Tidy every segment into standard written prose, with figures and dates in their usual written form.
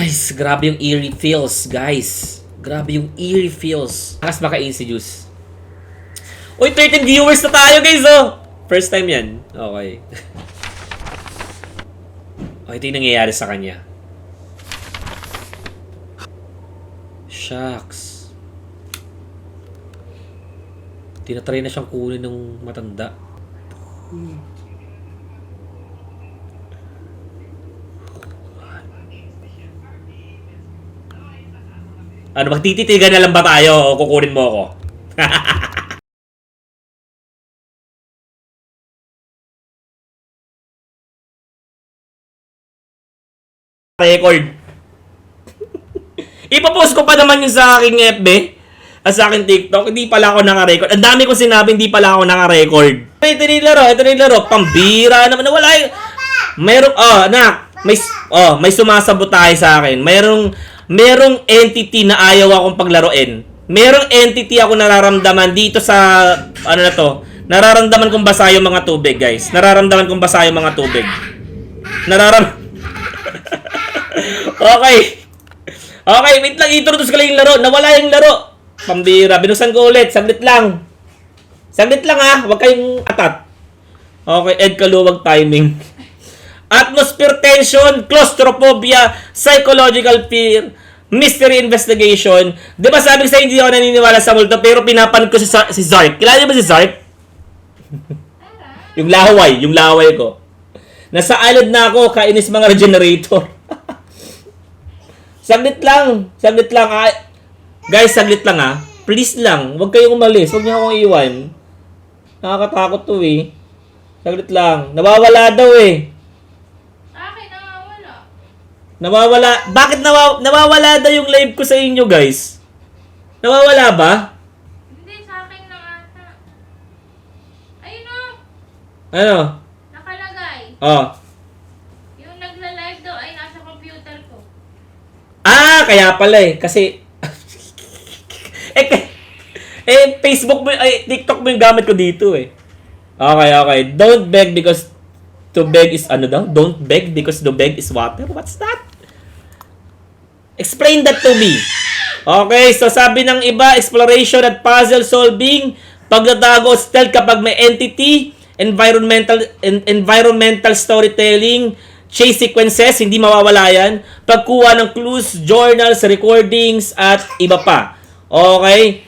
Guys, grabe yung eerie feels, guys. Grabe yung eerie feels. Lakas makain si Juice. Uy, 13 viewers na tayo, guys, oh! First time yan. Okay. Okay, ito yung nangyayari sa kanya. Shucks. Tinatry na siyang kunin ng matanda. Ano, magtititigan na lang ba tayo o kukunin mo ako? Record. Ipapost ko pa naman yung sa aking FB at sa aking TikTok. Hindi pala ako naka-record. Ang dami kong sinabi, hindi pala ako naka-record. Ito na yung laro. Pambira naman. Wala yung... Merong... Oh, anak. May sumasabot tayo sa akin. Merong entity na ayaw akong paglaruin. Merong entity ako nararamdaman dito sa... Ano na to? Nararamdaman kong basa yung mga tubig, guys. Nararamdaman kong basa yung mga tubig. Okay. Okay, wait lang. Introduce ko lang yung laro. Nawala yung laro. Pambira. Binuksan ko ulit. Saglit lang. Saglit lang, ha. Huwag kayong atat. Okay, Ed Kaluwag timing. Atmosphere tension, claustrophobia, psychological fear, mystery investigation. Di ba sabi ko sa'yo, hindi ako naniniwala sa multo, pero pinapanood ko si Zark. Kilala niyo ba si Zark? Yung laway ko. Nasa island na ako, kainis mga regenerator. Saglit lang. Guys, saglit lang, ha. Please lang, huwag kayong umalis. Huwag niyo akong iwan. Nakakatakot to, eh. Saglit lang. Nawawala daw, eh. Nawawala. Bakit nawawala daw yung live ko sa inyo, guys? Nawawala ba? Hindi, sa akin lang ata. Ayun o. Ano? Nakalagay. Oh. Yung nagla-live daw ay nasa computer ko. Ah, kaya pala eh. Kasi... Facebook mo, TikTok mo yung gamit ko dito eh. Okay. Don't beg because to beg is ano daw? Don't beg because to beg is water? What's that? Explain that to me. Okay, so sabi ng iba, exploration at puzzle solving, pagdadago stealth kapag may entity, environmental storytelling, chase sequences, hindi mawawala yan, pagkuha ng clues, journals, recordings, at iba pa. Okay?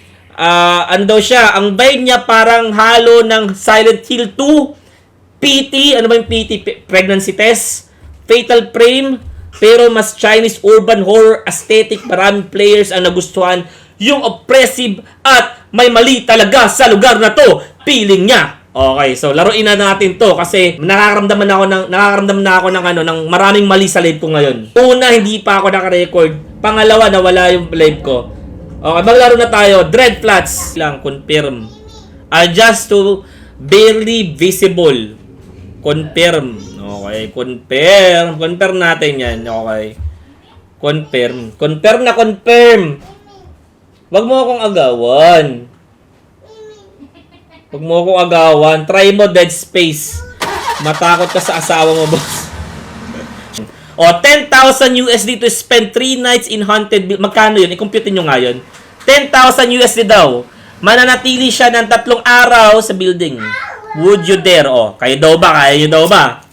Ano daw siya? Ang vibe niya parang halo ng Silent Hill 2, PT, ano ba yung PT? Pregnancy test, Fatal Frame, pero mas Chinese urban horror aesthetic. Maraming players ang nagustuhan yung oppressive at may mali talaga sa lugar na to. Feeling niya. Okay, so laruin na natin to kasi nakakaramdaman na ako ng maraming mali sa live ko ngayon. Una, hindi pa ako naka-record. Pangalawa, nawala yung live ko. Okay, maglaro na tayo. Dread Flats lang, confirm. Adjust to barely visible. Confirm. Okay, confirm. Confirm natin yan. Okay. Confirm. Confirm. Wag mo akong agawan. Try mo Dead Space. Matakot ka sa asawa mo, boss. O, 10,000 USD to spend 3 nights in haunted building. Magkano yun? I-compute nyo nga yun. 10,000 USD daw. Mananatili siya ng 3 araw sa building. Would you dare? O, kayo daw ba? Kaya nyo daw ba?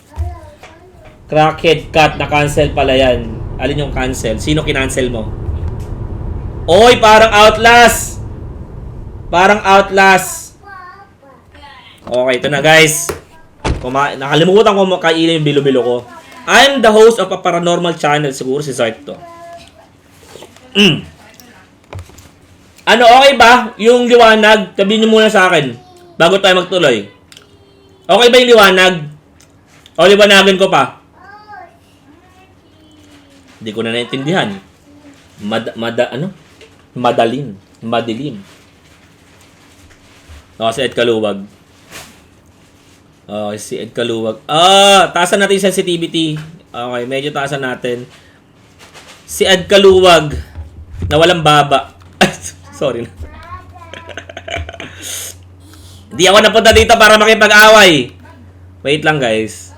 Crackhead cut. Na-cancel pala yan. Alin yung cancel? Sino kinancel mo? Oy, parang Outlast. Okay, ito na guys. Nakalimutan ko makainin yung bilo-bilo ko. I'm the host of a paranormal channel. Siguro si Zark to. Ano, okay ba? Yung liwanag, sabihin nyo muna sa akin. Bago tayo magtuloy. Okay ba yung liwanag? O, liwanagin ko pa. Hindi ko na naintindihan. Madilim. O, si Ed Kaluwag. Okay, si Ed Kaluwag. Taasan natin yung sensitivity. Okay, medyo taasan natin. Si Ed Kaluwag na walang baba. Sorry na. Hindi ako napunta dito para makipag-away. Wait lang, guys.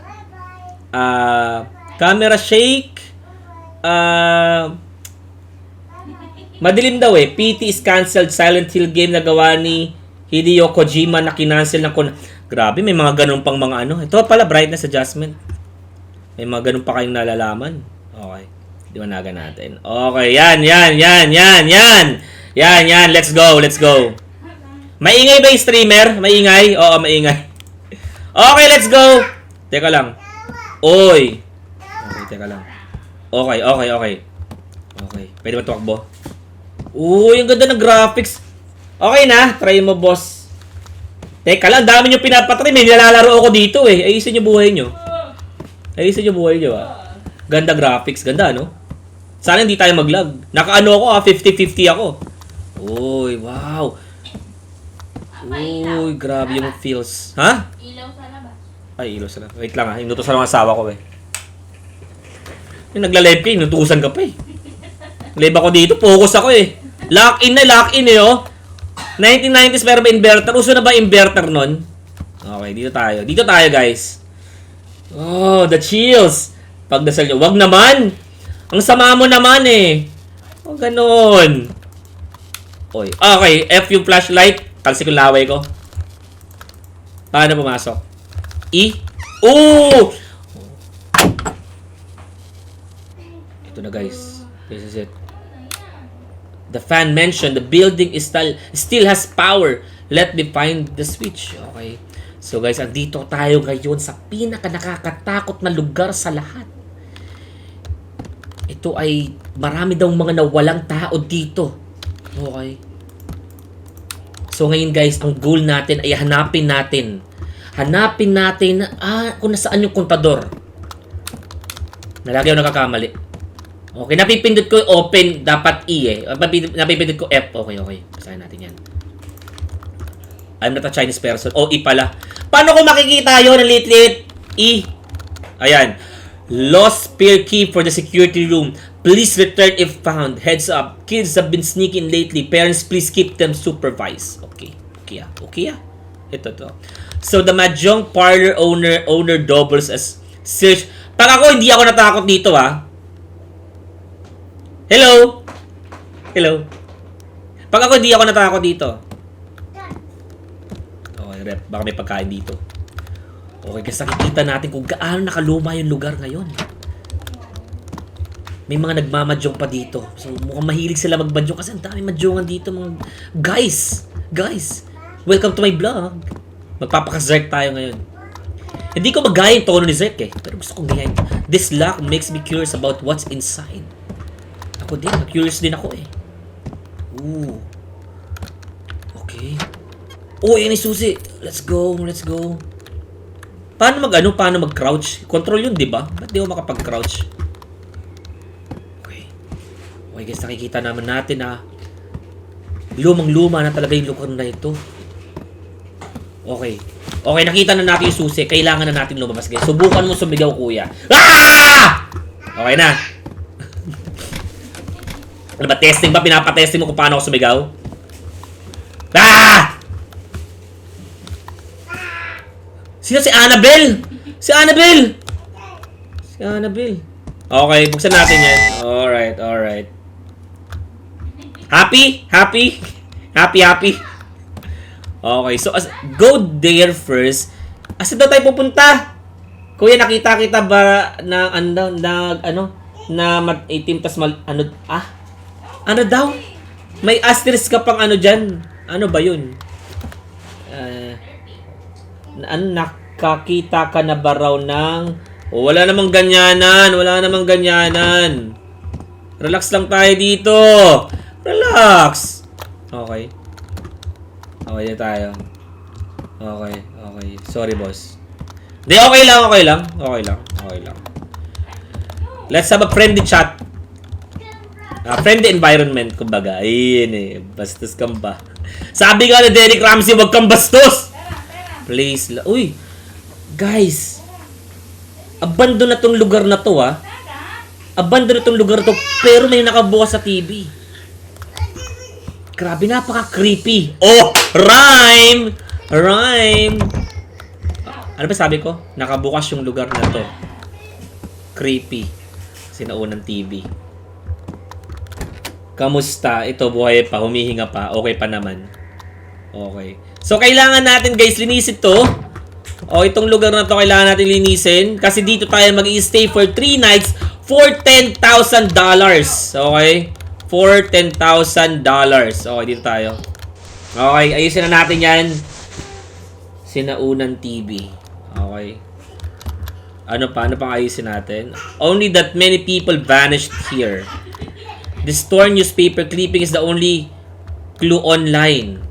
Camera shake. Madilim daw eh. PT is cancelled. Silent Hill game na gawa ni Hideo Kojima na kinancel ng Grabe, may mga ganun pang mga ano. Ito pala, brightness adjustment. May mga ganun pa kayong nalalaman. Okay. Liwanagan natin. Okay, yan. Yan. Let's go. Maingay ba yung streamer? Maingay? Oo, maingay. Okay, let's go. Teka lang. Oy. Okay, teka lang. Okay. Okay. Pwede ba tumakbo? Uy, ang ganda ng graphics. Okay na. Try mo, boss. Teka lang, dami nyo pinapatry. May nilalaro ako dito eh. Ayusin nyo buhay nyo. Ganda graphics. Ganda, no? Sana hindi tayo mag-lag. Naka-ano ako 50-50 ako. Uy, wow. Uy, grabe yung feels. Ha? Ilaw sa labas. Ay, ilaw sila. Wait lang ha. Inutusan ng asawa ko eh. Yung nagla-live ka, inutusan ka pa eh. Live ako dito, focus ako eh. Lock in eh oh. 1990s pero ba inverter? Uso na ba inverter nun? Okay, dito tayo guys. Oh, the chills. Pagdasal nyo. Wag naman. Ang sama mo naman eh. Oh, ganun. Oy. Okay, F yung flashlight. Kalsi ko laway ko. Paano pumasok? E? Oh! Ito na guys. This is it. The fan mentioned the building is still has power. Let me find the switch. Okay. So guys, andito tayo ngayon sa pinaka nakakatakot na lugar sa lahat. Ito ay marami daw mga nawalang tao dito. Okay. So ngayon guys, ang goal natin ay hanapin natin kung nasaan yung kontador. Nalagi ako nakakamali. Okay, napipindot ko open, dapat E eh. Napipindot ko F. Okay. Basahin natin yan. I'm not a Chinese person. O, E pala. Paano ko makikita yun ng lit-lit? E. Ayan. Lost spare key for the security room. Please return if found. Heads up. Kids have been sneaking lately. Parents, please keep them supervised. Okay. Okay. Ito to. So, the Mahjong parlor owner doubles as search. Pag ako, hindi ako natakot dito Hello? Pag ako, hindi ako natakot dito. Okay, rep. Baka may pagkain dito. Okay, kasi nakikita natin kung gaano nakaluma yung lugar ngayon. May mga nagmamadyong pa dito. So, mukhang mahilig sila magmadyong kasi ang dami madyongan dito. Mga guys, welcome to my vlog. Magpapaka-Zerk tayo ngayon. Hindi ko magaya yung tono ni Zerk eh. Pero gusto kong gayahin. This lock makes me curious about what's inside. Ako din, curious din ako eh. Ooh. Okay. Oh, yan yung susi. Let's go. Paano mag-crouch? Control yun, di ba? Ba't di ako makapag-crouch? Okay. Okay guys, nakikita naman natin lumang-luma na talaga yung lugar na ito. Okay, nakita na natin yung susi. Kailangan na natin lumabas guys. Subukan mo sumigaw, kuya. Ah! Okay na. Ano ba, testing ba? Pinapatesting mo kung paano ako sumigaw? Ah! Sino si Annabelle? Si Annabelle. Okay, buksan natin yan. Alright. Happy? Okay, so go there first. Asa daw tayo pupunta? Kuya, nakita kita ba na itim tas ano daw? May asterisk ka pang dyan. Ano ba yun? Nakakita ka na ba raw ng... wala namang ganyanan. Relax lang tayo dito. Relax. Okay. Okay na tayo. Okay. Sorry, boss. Di, okay lang. Let's have a friendly chat. Friendly environment, kumbaga. Ayun eh. Bastos kang ba? Sabi nga ni Derek Ramsey, wag kang bastos! Please. Uy! Guys! Abandon na tong lugar na to, pero may nakabukas sa TV. Grabe, napaka-creepy. Oh! Rhyme! Ano ba sabi ko? Nakabukas yung lugar na to. Creepy. Kasi naunang TV. Kamusta? Ito, buhay pa, humihinga pa, okay pa naman. Okay. So, kailangan natin guys, linisin to. O, itong lugar na to, kailangan natin linisin. Kasi dito tayo mag-i-stay for 3 nights for $10,000. Okay? For $10,000. Okay, dito tayo. Okay, ayusin na natin yan. Sinaunan TV. Okay. Ano pang ayusin natin? Only that many people vanished here. This torn newspaper clipping is the only clue online.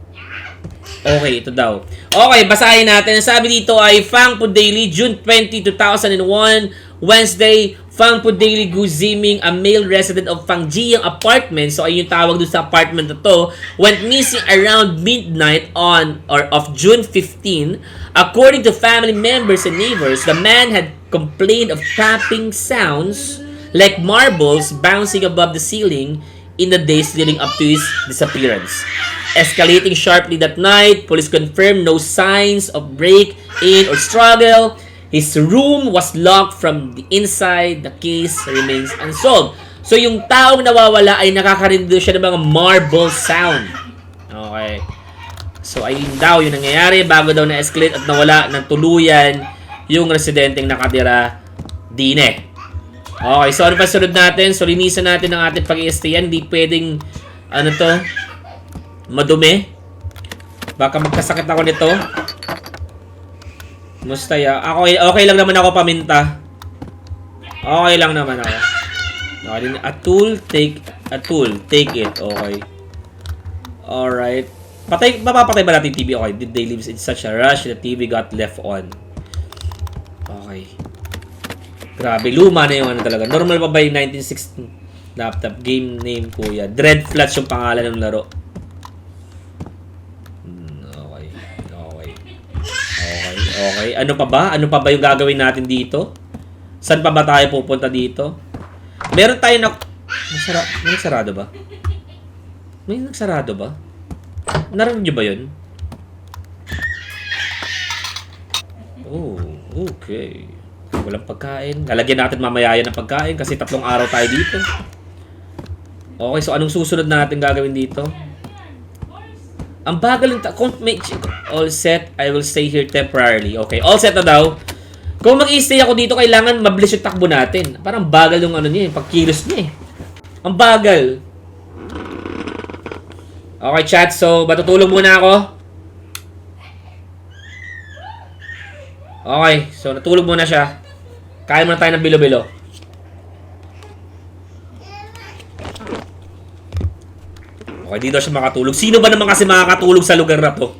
Okay, ito daw. Okay, basahin natin. Sabi dito ay Fang Pu Daily, June 20, 2001, Wednesday. Fang Pu Daily Guziming, a male resident of Fangjiyang apartment. So, ayun yung tawag doon sa apartment na to. Went missing around midnight of June 15. According to family members and neighbors, the man had complained of tapping sounds like marbles bouncing above the ceiling in the days leading up to his disappearance. Escalating sharply that night, police confirmed no signs of break-in or struggle. His room was locked from the inside. The case remains unsolved. So, yung taong nawawala ay nakakarinig siya ng mga marble sound. Okay. So, ayun daw yung nangyayari bago daw na-escalate at nawala ng tuluyan yung residenteng nakatira dine. Okay, so ano pa sunod natin? So, linisan natin ang ating pag-i-stayan. Hindi pwedeng, madumi. Baka magkasakit ako nito. Mustaya. Okay lang naman ako paminta. Okay lang naman ako. Okay, a tool, take it. Okay. Alright. Mapapatay ba natin TV? Okay, did they live in such a rush the TV got left on? Okay. Grabe, luma na yung talaga. Normal pa ba yung 1960 laptop? Game name, kuya. Dread Flats yung pangalan ng laro. Okay. Ano pa ba? Ano pa ba yung gagawin natin dito? Saan pa ba tayo pupunta dito? Meron tayo na... May nagsarado ba? May nagsarado ba? Narinig nyo ba yun? Oh, okay. Walang pagkain. Lalagyan natin mamaya yan ng pagkain kasi 3 araw tayo dito. Okay, so anong susunod natin gagawin dito? Ang bagal ng all set, I will stay here temporarily. Okay, all set na daw. Kung mag-i-stay ako dito, kailangan mabilis yung takbo natin. Parang bagal yung niya, yung pagkilos niya eh. Ang bagal. Okay, chat. So, matutulog muna ako. Okay, so natulog muna siya. Kain muna tayo ng bilo-bilo. Okay, dito siya makatulog. Sino ba naman kasi makakatulog sa lugar na to?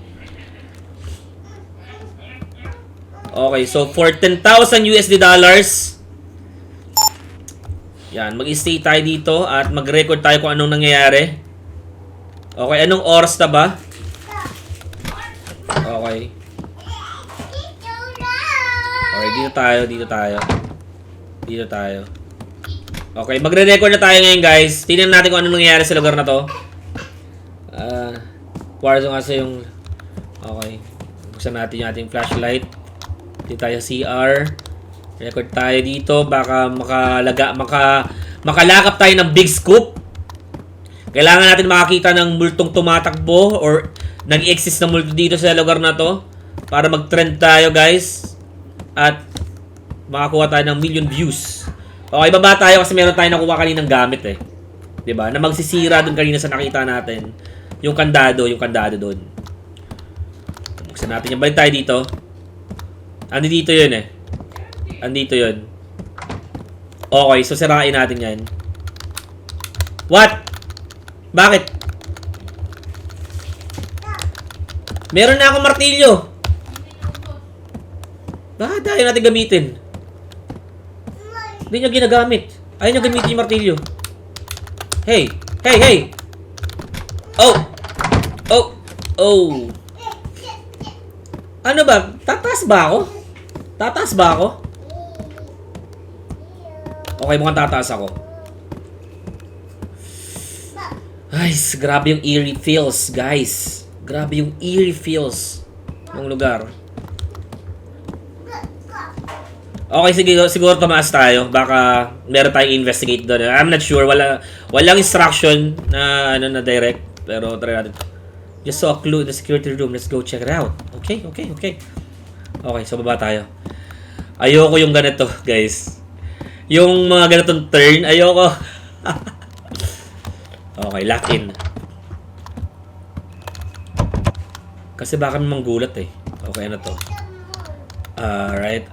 Okay, so for $10,000 USD. Yan, mag-stay tayo dito at mag-record tayo kung anong nangyayari. Okay, anong oras na ba? Okay. Okay, dito tayo. Okay, magre-record na tayo ngayon guys. Tingnan natin kung anong nangyayari sa lugar na to. Kwarzo kasi yung... Okay. Buksan natin yung ating flashlight. Dito tayo sa CR. Record tayo dito. Baka makalakap tayo ng big scoop. Kailangan natin makakita ng multong tumatakbo or nag-exist na multo dito sa lugar na to. Para mag-trend tayo guys. At makakuha tayo ng million views. Okay, baba tayo kasi meron tayo nakuha kaninang gamit eh. 'Di ba? Na magsisira doon kanina sa nakita natin. Yung kandado doon. Buksan natin yan. Balik tayo dito. Andito yun eh. Andito yun. Okay, so sirain natin yan. What? Bakit? Meron na akong martilyo. Bakit tayo natin gamitin? Hindi niya ginagamit. Ayaw niya gamitin yung martilyo. Hey! Oh! Ano ba? Tataas ba ako? Okay, mukhang tataas ako. Guys, grabe yung eerie feels, guys. Grabe yung eerie feels ng lugar. Okay, sige, siguro tumaas tayo. Baka meron tayong investigate doon. I'm not sure. Walang instruction na ano na direct. Pero try natin. Just saw a clue in the security room. Let's go check it out. Okay. Okay, so baba tayo. Ayoko yung ganito, guys. Yung mga ganitong turn, ayoko. Okay, lock in. Kasi baka manggulat eh. Okay, ano to? Alright.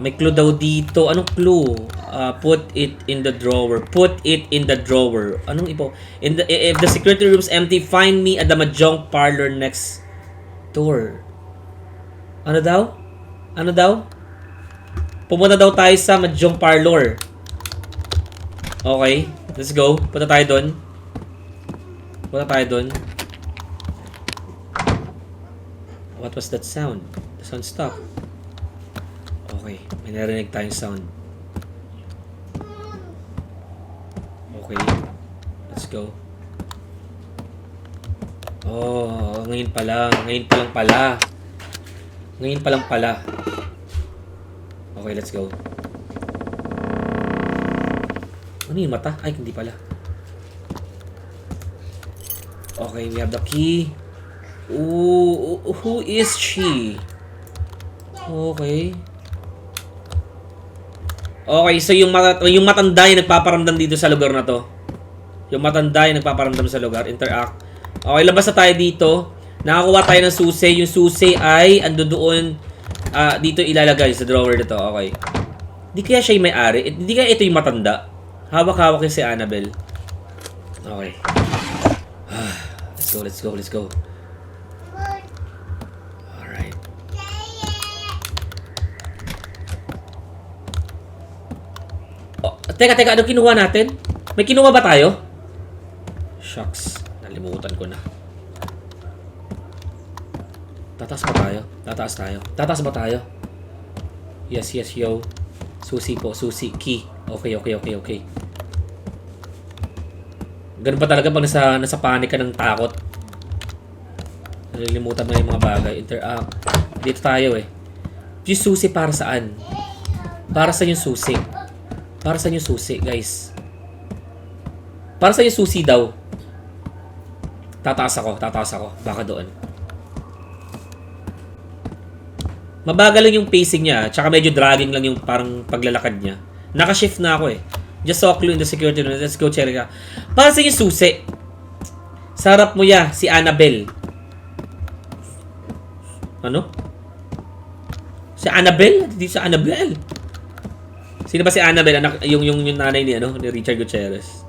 May clue daw dito. Anong clue? Put it in the drawer. Put it in the drawer. Anong ipo? If the security room's empty, find me at the Mahjong parlor next door. Ano daw? Pumunta daw tayo sa Mahjong parlor. Okay. Let's go. Punta tayo doon. What was that sound? The sound stopped. Okay, may narinig tayong sound. Okay, let's go. Oh, ngayon pa lang pala. Okay, let's go. Ano yung mata? Ay, hindi pala. Okay, we have the key. Ooh, who is she? Okay. Okay, so yung matanda yung nagpaparamdam dito sa lugar na to. Interact. Okay, labas na tayo dito. Nakakuha tayo ng susi. Yung susi ay ando doon. Dito ilalagay sa drawer nito. Okay. Hindi kaya siya yung may-ari? Hindi kaya ito yung matanda? Hawak-hawak yung si Annabelle. Okay. Let's go. Alright. Oh, teka, ano kinuha natin? May kinuha ba tayo? Shucks, nalimutan ko na. Tataas ba tayo? Yes, yo. Susi, key. Okay. Ganun ba talaga pag nasa panic ka ng takot? Nalilimutan mo yung mga bagay. Interact. Dito tayo eh. Yung susi para saan? Para sa yung susi, guys. Para sa yung susi daw. Tataas ako. Baka doon. Mabagal lang yung pacing niya. Tsaka medyo dragging lang yung parang paglalakad niya. Naka-shift na ako eh. Just saw a clue in the security room. Let's go check it out. Para sa yung susi. Sarap mo ya, si Annabelle. Ano? Si Annabelle? Hindi si Annabelle. Sino ba si Annabelle? Anak, yung nanay ni Richard Gutierrez.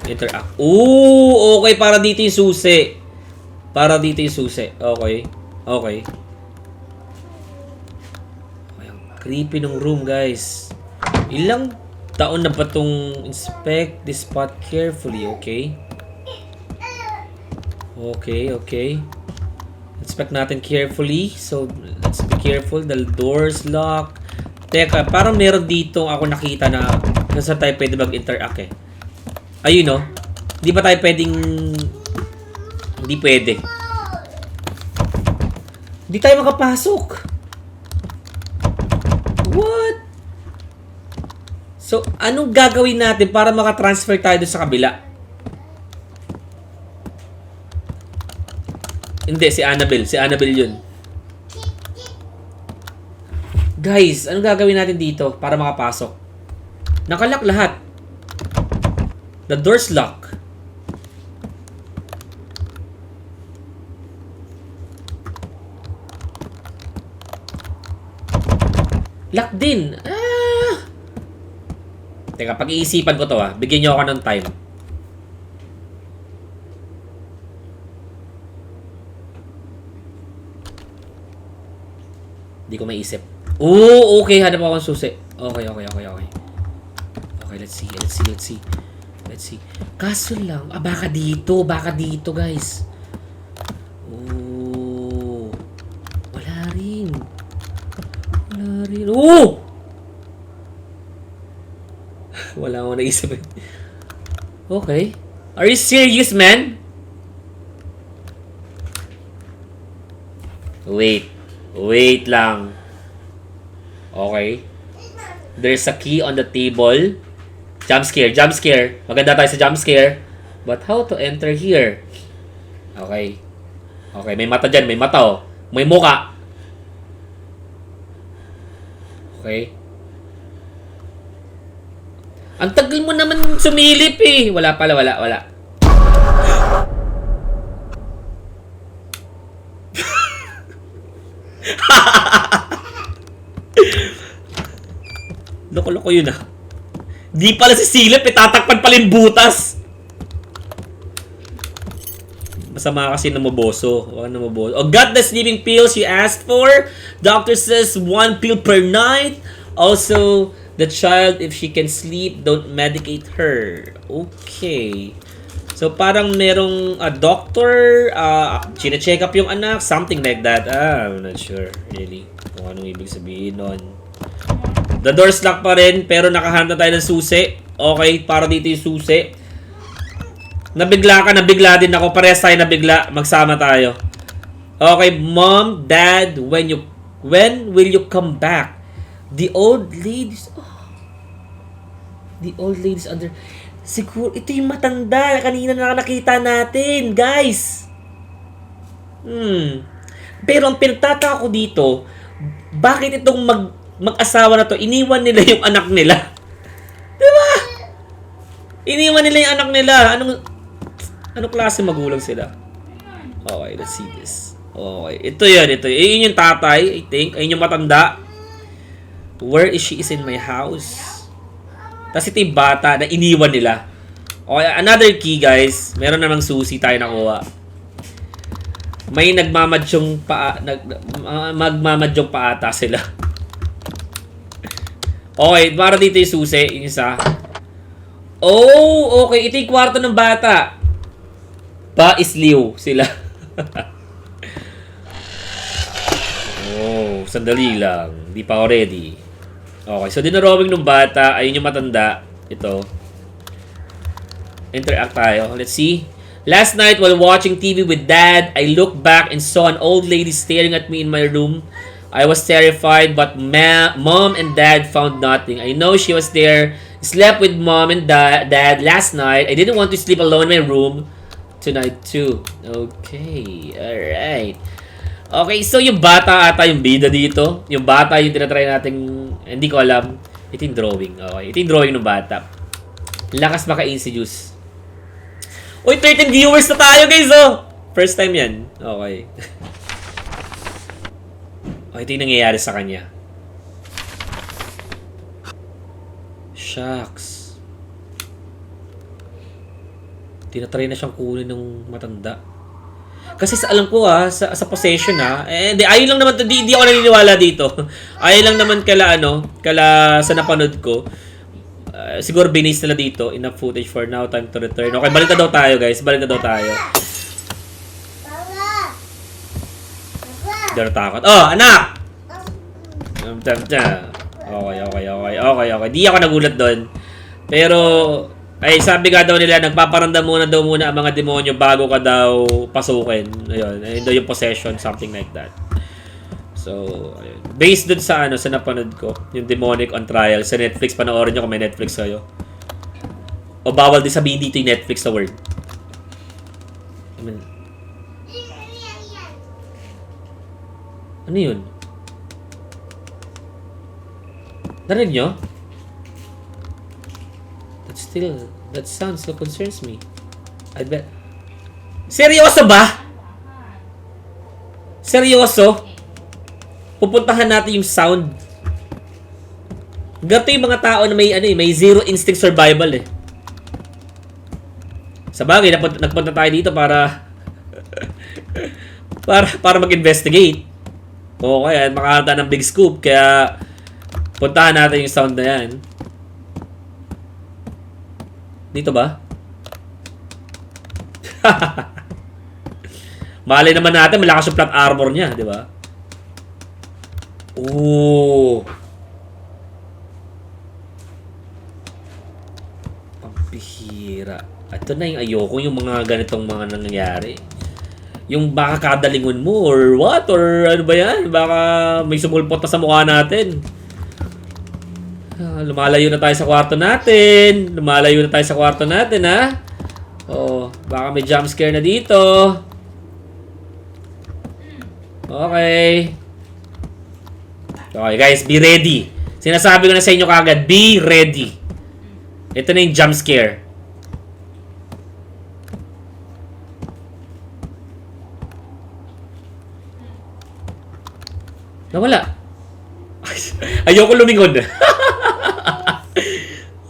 Interact. Ooh, okay, para dito yung susi. Okay. Creepy ng room, guys. Ilang taon na ba itong inspect this spot carefully, okay? Okay. Inspect natin carefully. So, let's be careful. The door's locked. Teka, parang meron dito ako nakita na nasa tayo pwede mag-interact eh. Ayun, no? Hindi ba tayo pwedeng... Hindi pwede. Hindi tayo makapasok. What? So, anong gagawin natin para makatransfer tayo doon sa kabila? Hindi, si Annabelle. Si Annabelle yun. Guys, anong gagawin natin dito para makapasok? Nakalock lahat. The door's locked. Lock din. Teka, pag-iisipan ko to Bigyan nyo ako ng time. Hindi ko maisip. Oh, okay. Hanap ako ng susi. Okay. Okay, let's see. Kaso lang, baka dito, guys. Oh. Wala rin. Oh! Wala akong naisip eh. Okay. Are you serious, man? Wait lang. Okay. There's a key on the table. Jump scare, jump scare. Maganda tayo sa jump scare. But how to enter here? Okay. Okay, may mata dyan. May mata, oh. May muka. Okay. Ang tagal mo naman sumilip, eh. Wala pala, wala. Loko-loko yun, ah. Di pala si silip, eh. Tatakpan pala yung butas. Masama kasi namaboso. Oh, got the sleeping pills you asked for. Doctor says 1 pill per night. Also, the child, if she can sleep, don't medicate her. Okay. So, parang merong doctor, chine-check up yung anak, something like that. I'm not sure, really, kung anong ibig sabihin nun. The door's locked pa rin, pero nakahanda tayo ng susi. Okay, para dito yung susi. Nabigla din ako. Parehas tayo nabigla. Magsama tayo. Okay, Mom, Dad, when will you come back? The old ladies... Oh. The old ladies under... Siguro, ito yung matanda. Kanina na nakita natin, guys. Pero ang pinagtataka ko dito, bakit itong mag-asawa na to, iniwan nila yung anak nila? Diba? Iniwan nila yung anak nila. Anong klase magulang sila? Okay, let's see this. Okay, ito yun. Yun yung tatay, I think. Ayun yung matanda. Where is she? Is in my house. Tapos ito yung bata na iniwan nila. Okay, another key, guys. Meron namang susi tayo nakuha. May magmamadyong pa ata sila. Okay, para dito yung susi. Yung isa. Oh, okay. Ito yung kwarto ng bata. Pa-isliw sila. Oh, sandali lang. Di pa already. Okay, so dinarowing ng bata. Ayun yung matanda. Ito. Interact tayo. Let's see. Last night while watching TV with Dad, I looked back and saw an old lady staring at me in my room. I was terrified, but Mom and Dad found nothing. I know she was there. Slept with Mom and Dad last night. I didn't want to sleep alone in my room tonight too. Okay, alright. Okay, so yung bata ata yung bida dito. Yung bata yung tinatry nating, hindi ko alam. Ito yung drawing. Okay, ito yung drawing ng bata. Lakas maka-introduce. Uy, 13 viewers na tayo, guys, oh! First time yan. Okay. Okay, ito yung nangyayari sa kanya. Shucks. Tinatry na siyang kunin ng matanda. Kasi sa alam ko sa possession ayun lang naman, di ako naniniwala dito. Ayun lang naman kala sa napanood ko. Siguro binis nila dito. Enough footage for now, time to return. Okay, balik na daw tayo, guys. Balik na daw tayo. Hindi na takot. Oh, anak! Okay. Di ako nagulat doon. Pero ay, sabi nga daw nila, nagpaparamdam muna ang mga demonyo bago ka daw pasukin. Ayun, ayun daw yung possession, something like that. So, ayun. Based dun sa sa napanood ko, yung Demonic on Trial sa Netflix, panoorin nyo kung may Netflix kayo. O bawal din sabihin dito yung Netflix sa word. I mean, ano yun? Narinig nyo? That sound still concerns me. I bet. Seryoso ba? Seryoso? Pupuntahan natin yung sound. Gato yung mga tao na may zero instinct survival eh. Sa bagay, nagpunta tayo dito para para mag-investigate. O kaya makakanta ng big scoop. Kaya puntahan natin yung sound na yan. Dito ba? Malay naman natin, malakas yung plot armor niya, di ba? Oh. Pampihira. Ito na yung ayoko, yung mga ganitong mga nangyayari. Yung baka kadalingon mo or what? Or ano ba yan? Baka may sumulpot na sa mukha natin. Lumalayo na tayo sa kwarto natin. Lumalayo na tayo sa kwarto natin, ha? Oh, baka may jump scare na dito. Okay. Okay, guys, be ready. Sinasabi ko na sa inyo kagad, be ready. Ito na yung jump scare. Nawala. Ayoko lumingon.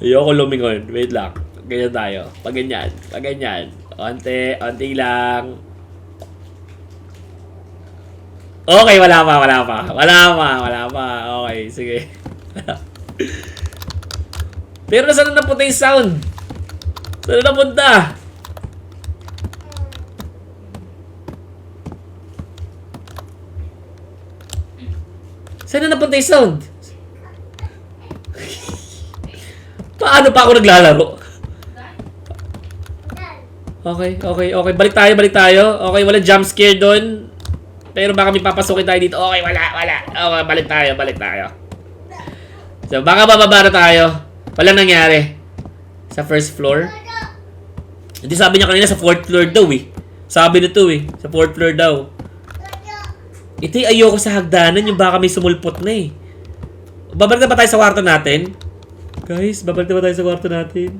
Ayoko lumingon. Wait lang. Ganyan tayo. Pag ganyan. Pag ganyan. Onti. Onti lang. Okay, wala pa. Wala pa. Wala pa. Wala pa. Okay, sige. Pero nasaan na napunta yung sound? Saan na napunta? Saan na napunta yung sound? Paano pa ako naglalaro? Okay, okay, okay. Balik tayo, balik tayo. Okay, wala jump scare doon. Pero baka may papasukin tayo dito. Okay, wala, wala. Okay, balik tayo, balik tayo. So, baka bababa na tayo. Walang nangyari. Sa first floor. Hindi sabi niya kanina sa fourth floor daw eh. Sabi nito eh. Sa fourth floor daw. Ito yung ayoko sa hagdanan, yung baka may sumulpot na eh. Babalik na ba tayo sa kwarto natin? Guys, babalik na ba tayo sa kwarto natin?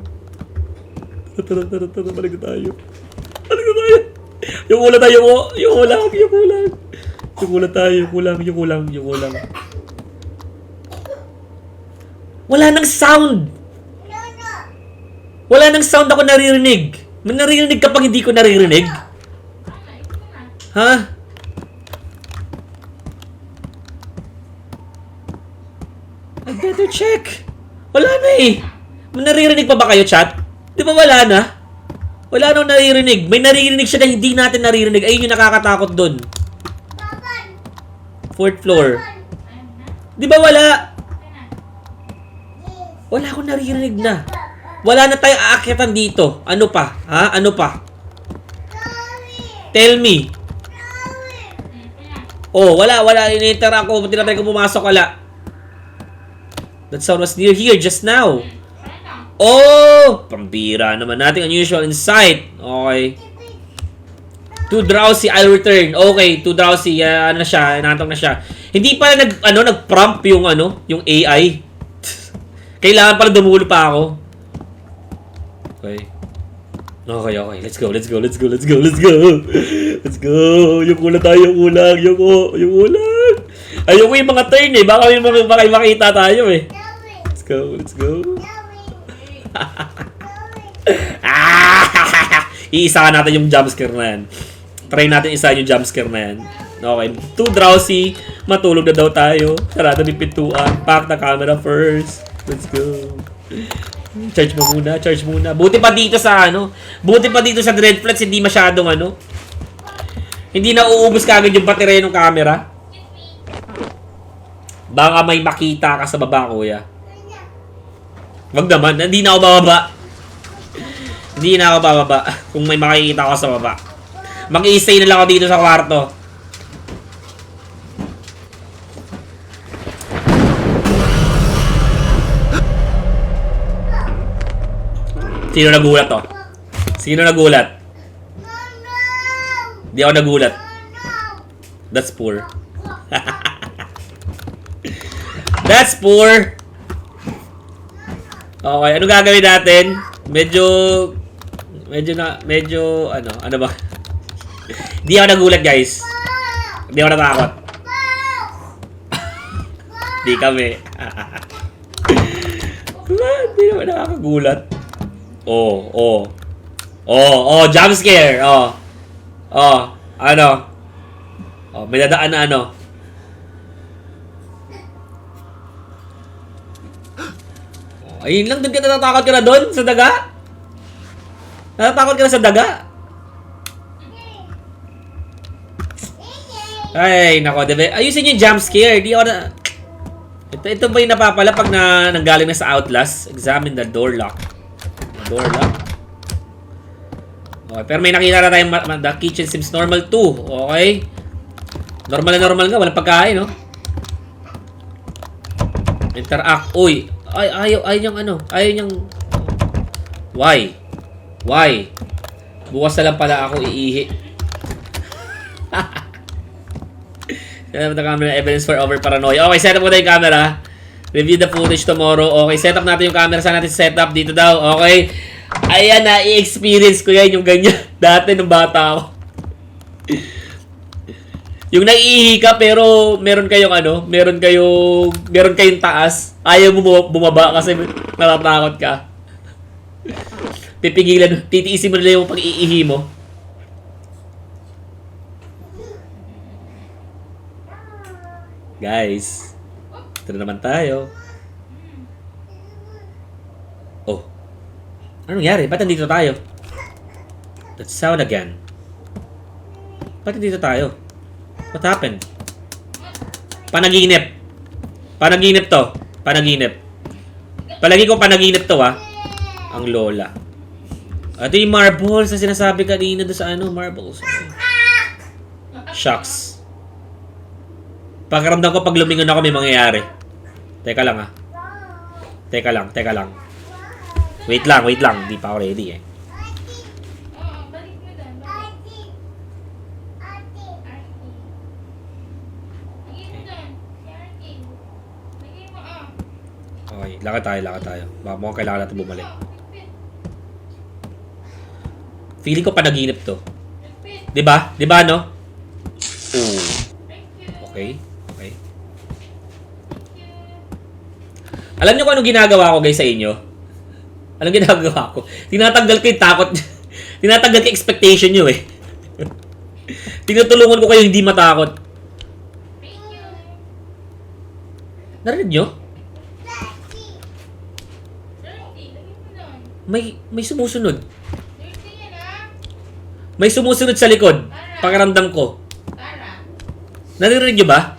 Tara, balik na tayo. Balik na tayo. Yung ulan tayo mo. Yung ulan. Yung ulan tayo. Yung ulan. Wala nang sound. Wala nang sound ako naririnig. May naririnig kapag hindi ko naririnig. Ha? I better check. Wala na eh. May naririnig pa ba kayo, chat? Di ba wala na? Wala nang naririnig. May naririnig siya na hindi natin naririnig. Ayun yung nakakatakot dun. Fourth floor. Di ba wala? Wala akong naririnig na. Wala na tayong aakyatan dito. Ano pa? Ha? Ano pa? Tell me. Oh, wala. In-enter ako. Tinatry ko pumasok. Wala. That sound was near here just now. Oh! Pambira naman natin. Unusual insight. Okay. Too drowsy, I'll return. Okay, too drowsy. Ano na siya? Nantok na siya. Hindi pa nag-prompt yung yung AI. Kailangan pala dumulo pa ako. Okay. Okay. Let's go. Let's go. Yung kulang tayo, yung ulang. Ayoko yung mga turn eh. Baka may makita tayo eh. Let's go. Iisa natin yung jumpscare na yan. Try natin isa yung jumpscare na yan. Okay. Too drowsy. Matulog na daw tayo. Sarado ng pintuan. Pack the camera first. Let's go. Charge muna. Buti pa dito sa Dreadflex hindi masyadong hindi na uubos kagad yung baterya ng camera. Baka may makita ka sa baba, kuya. Wag naman, hindi na ako bababa. Kung may makikita ko sa baba. Mag-i-stay na lang ako dito sa kwarto. Sino nagulat? Di ako nagulat. That's poor. That's poor. Okay, ano gagawin natin? Medyo ano ba? Di ako nagulat, guys. Di ako natakot. Di kami. Di naman nakakagulat. Oh, jump scare. May dadaan na ayun lang, doon ka natatakot ka na doon? Sa daga? Natatakot ka na sa daga? Ay, nako, diba? Ayusin yung jump scare. Di ako na... Ito ba yung napapala pag nanggaling na sa Outlast? Examine the door lock. Okay, pero may nakita na tayong the kitchen seems normal too. Okay? Normal nga. Walang pagkain, no? Interact. Uy. Ayaw niyang ano. Ayaw niyang... Why? Why? Bukas na lang pala ako iihi. Set up the camera, evidence for over paranoia. Okay, set up ko na yung camera. Review the footage tomorrow. Okay, set up natin yung camera. Saan natin set up? Dito daw. Okay. Ayan na, i-experience ko yan yung ganyan. Dati nung bata ako. Yung naiihi ka pero meron kayong ano, meron kayong taas. Ayaw mo bumaba kasi natatakot ka. Pipigilan, titiisin mo nila yung pag-iihi mo. Guys, ito na naman tayo. Oh. Anong nangyari? Ba't nandito tayo? Let's sound again. Ba't nandito tayo? What happened? Panaginip. Panaginip to. Panaginip. Palagi ko panaginip to, ha. Ang lola. Ito yung marbles na sinasabi kanina doon sa ano, marbles. Shucks. Pagkaramdam ko pag lumingon ako may mangyayari. Teka lang, ha. Teka lang. Wait lang. Di pa ako ready, eh. Balik mo doon. Okay, lakad tayo. Baka mukhang kailangan natin bumalik. Feeling ko panaginip to. Di ba, no? Oo. Okay. Alam niyo kung anong ginagawa ko, guys, sa inyo? Anong ginagawa ko? Tinatanggal ko yung takot. Tinatanggal ko yung expectation nyo, eh. Tinutulungan ko kayo hindi matakot. Narinig nyo? May sumusunod. May sumusunod sa likod. Pakiramdam ko. Narinig nyo ba?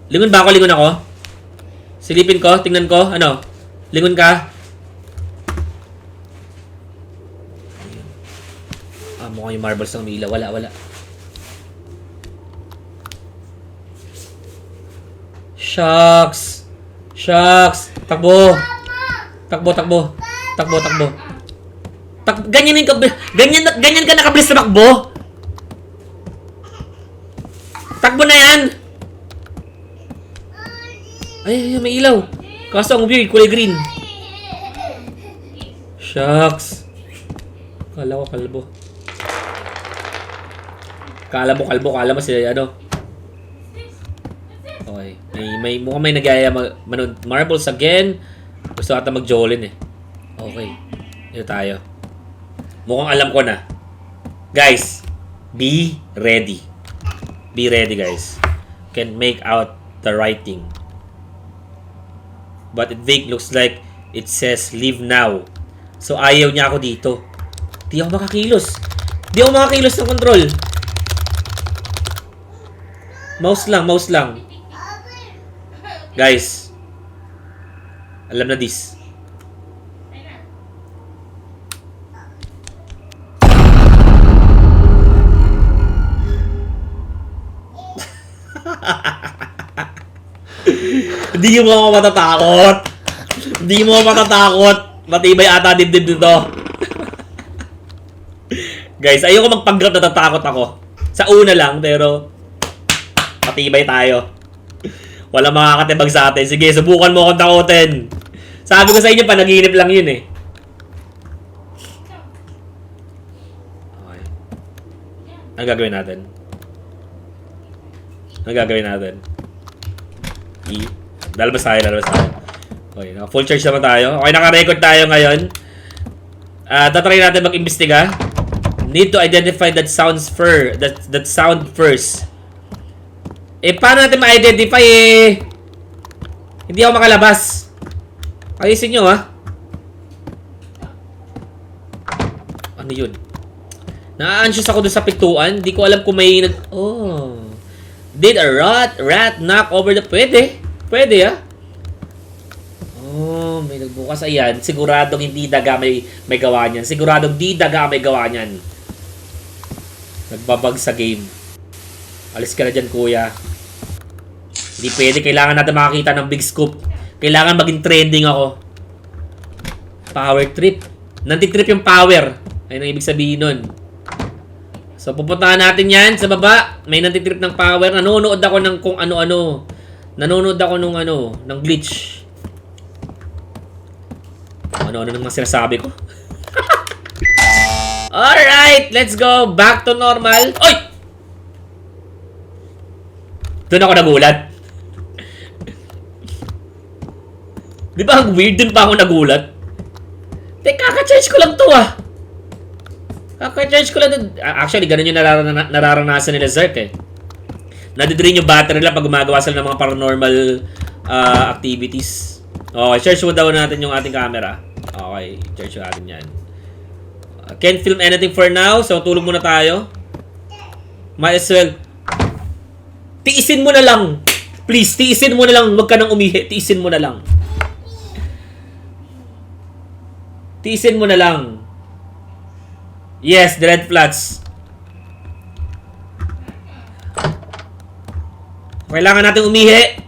Lingon ba ako? Lingon ako? Silipin ko? Tingnan ko? Ano? Lingon ka? Mukhang yung marbles ng Mila. Wala. Shucks! Takbo! Ganyan ka nakabilis sa takbo? Takbo na yan! Ay, may ilaw. Kaso ang weird, kulay green. Shucks. Kala ko kalbo. Kala mo sila ano. Okay. Mukhang may nag-aaya manood marbles again. Gusto ata mag-jolin, eh. Okay. Ito tayo. Mukhang alam ko na. Guys, be ready. Be ready, guys. Can make out the writing. But it looks like it says leave now. So ayaw niya ako dito. Di ako makakilos ng control. Mouse lang. Guys. Alam na this. Hindi mo ako matatakot. Matibay ata dibdib dito. Guys, ayoko magpag-grab, natatakot ako. Sa una lang, pero matibay tayo. Wala makakatibag sa atin. Sige, subukan mo akong takutin. Sabi ko sa inyo, panaginip lang yun, eh. Okay. Ang gagawin natin? Lalabas tayo. Okay, full charge naman tayo. Okay, naka-record tayo ngayon. Tatry natin mag-imbestiga. Need to identify that sound first. Paano natin ma-identify, hindi ako makalabas. Ayusin nyo, ha? Ano yun? Na-anxious ako dun sa pintuan. Di ko alam kung may Did a rat knock over the... Pwede, ha? May nagbukas. Ayan. Siguradong hindi daga may gawa niyan. Nagbabag sa game. Alis ka na dyan, kuya. Di pwede. Kailangan natin makakita ng big scoop. Kailangan maging trending ako. Power trip. Nantitrip yung power. Ayun ang ibig sabihin nun. So, pupuntahan natin yan sa baba. May nantitrip ng power. Nanonood ako ng kung ano-ano. Nanonood ako ng glitch. Ano-ano nang mga sinasabi ko. Alright, let's go. Back to normal. Oy! Doon ako nagulat. Di ba ang weird? Doon pa ako nagulat. Teka, kaka-charge ko lang to ah. Kaka-charge ko lang to. Actually, ganun yung nararanasan nila Zerk eh. Nadidrain yung battery nila pag gumagawa sila ng mga paranormal activities. Okay, charge mo daw natin yung ating camera. Okay, charge natin yan. Can't film anything for now, so tulog muna tayo. Might as well. Tiisin mo na lang. Please, tiisin mo na lang. Huwag ka nang umihi. Tiisin mo na lang. Tiisin mo na lang. Yes, the red flats. Kailangan natin umihi.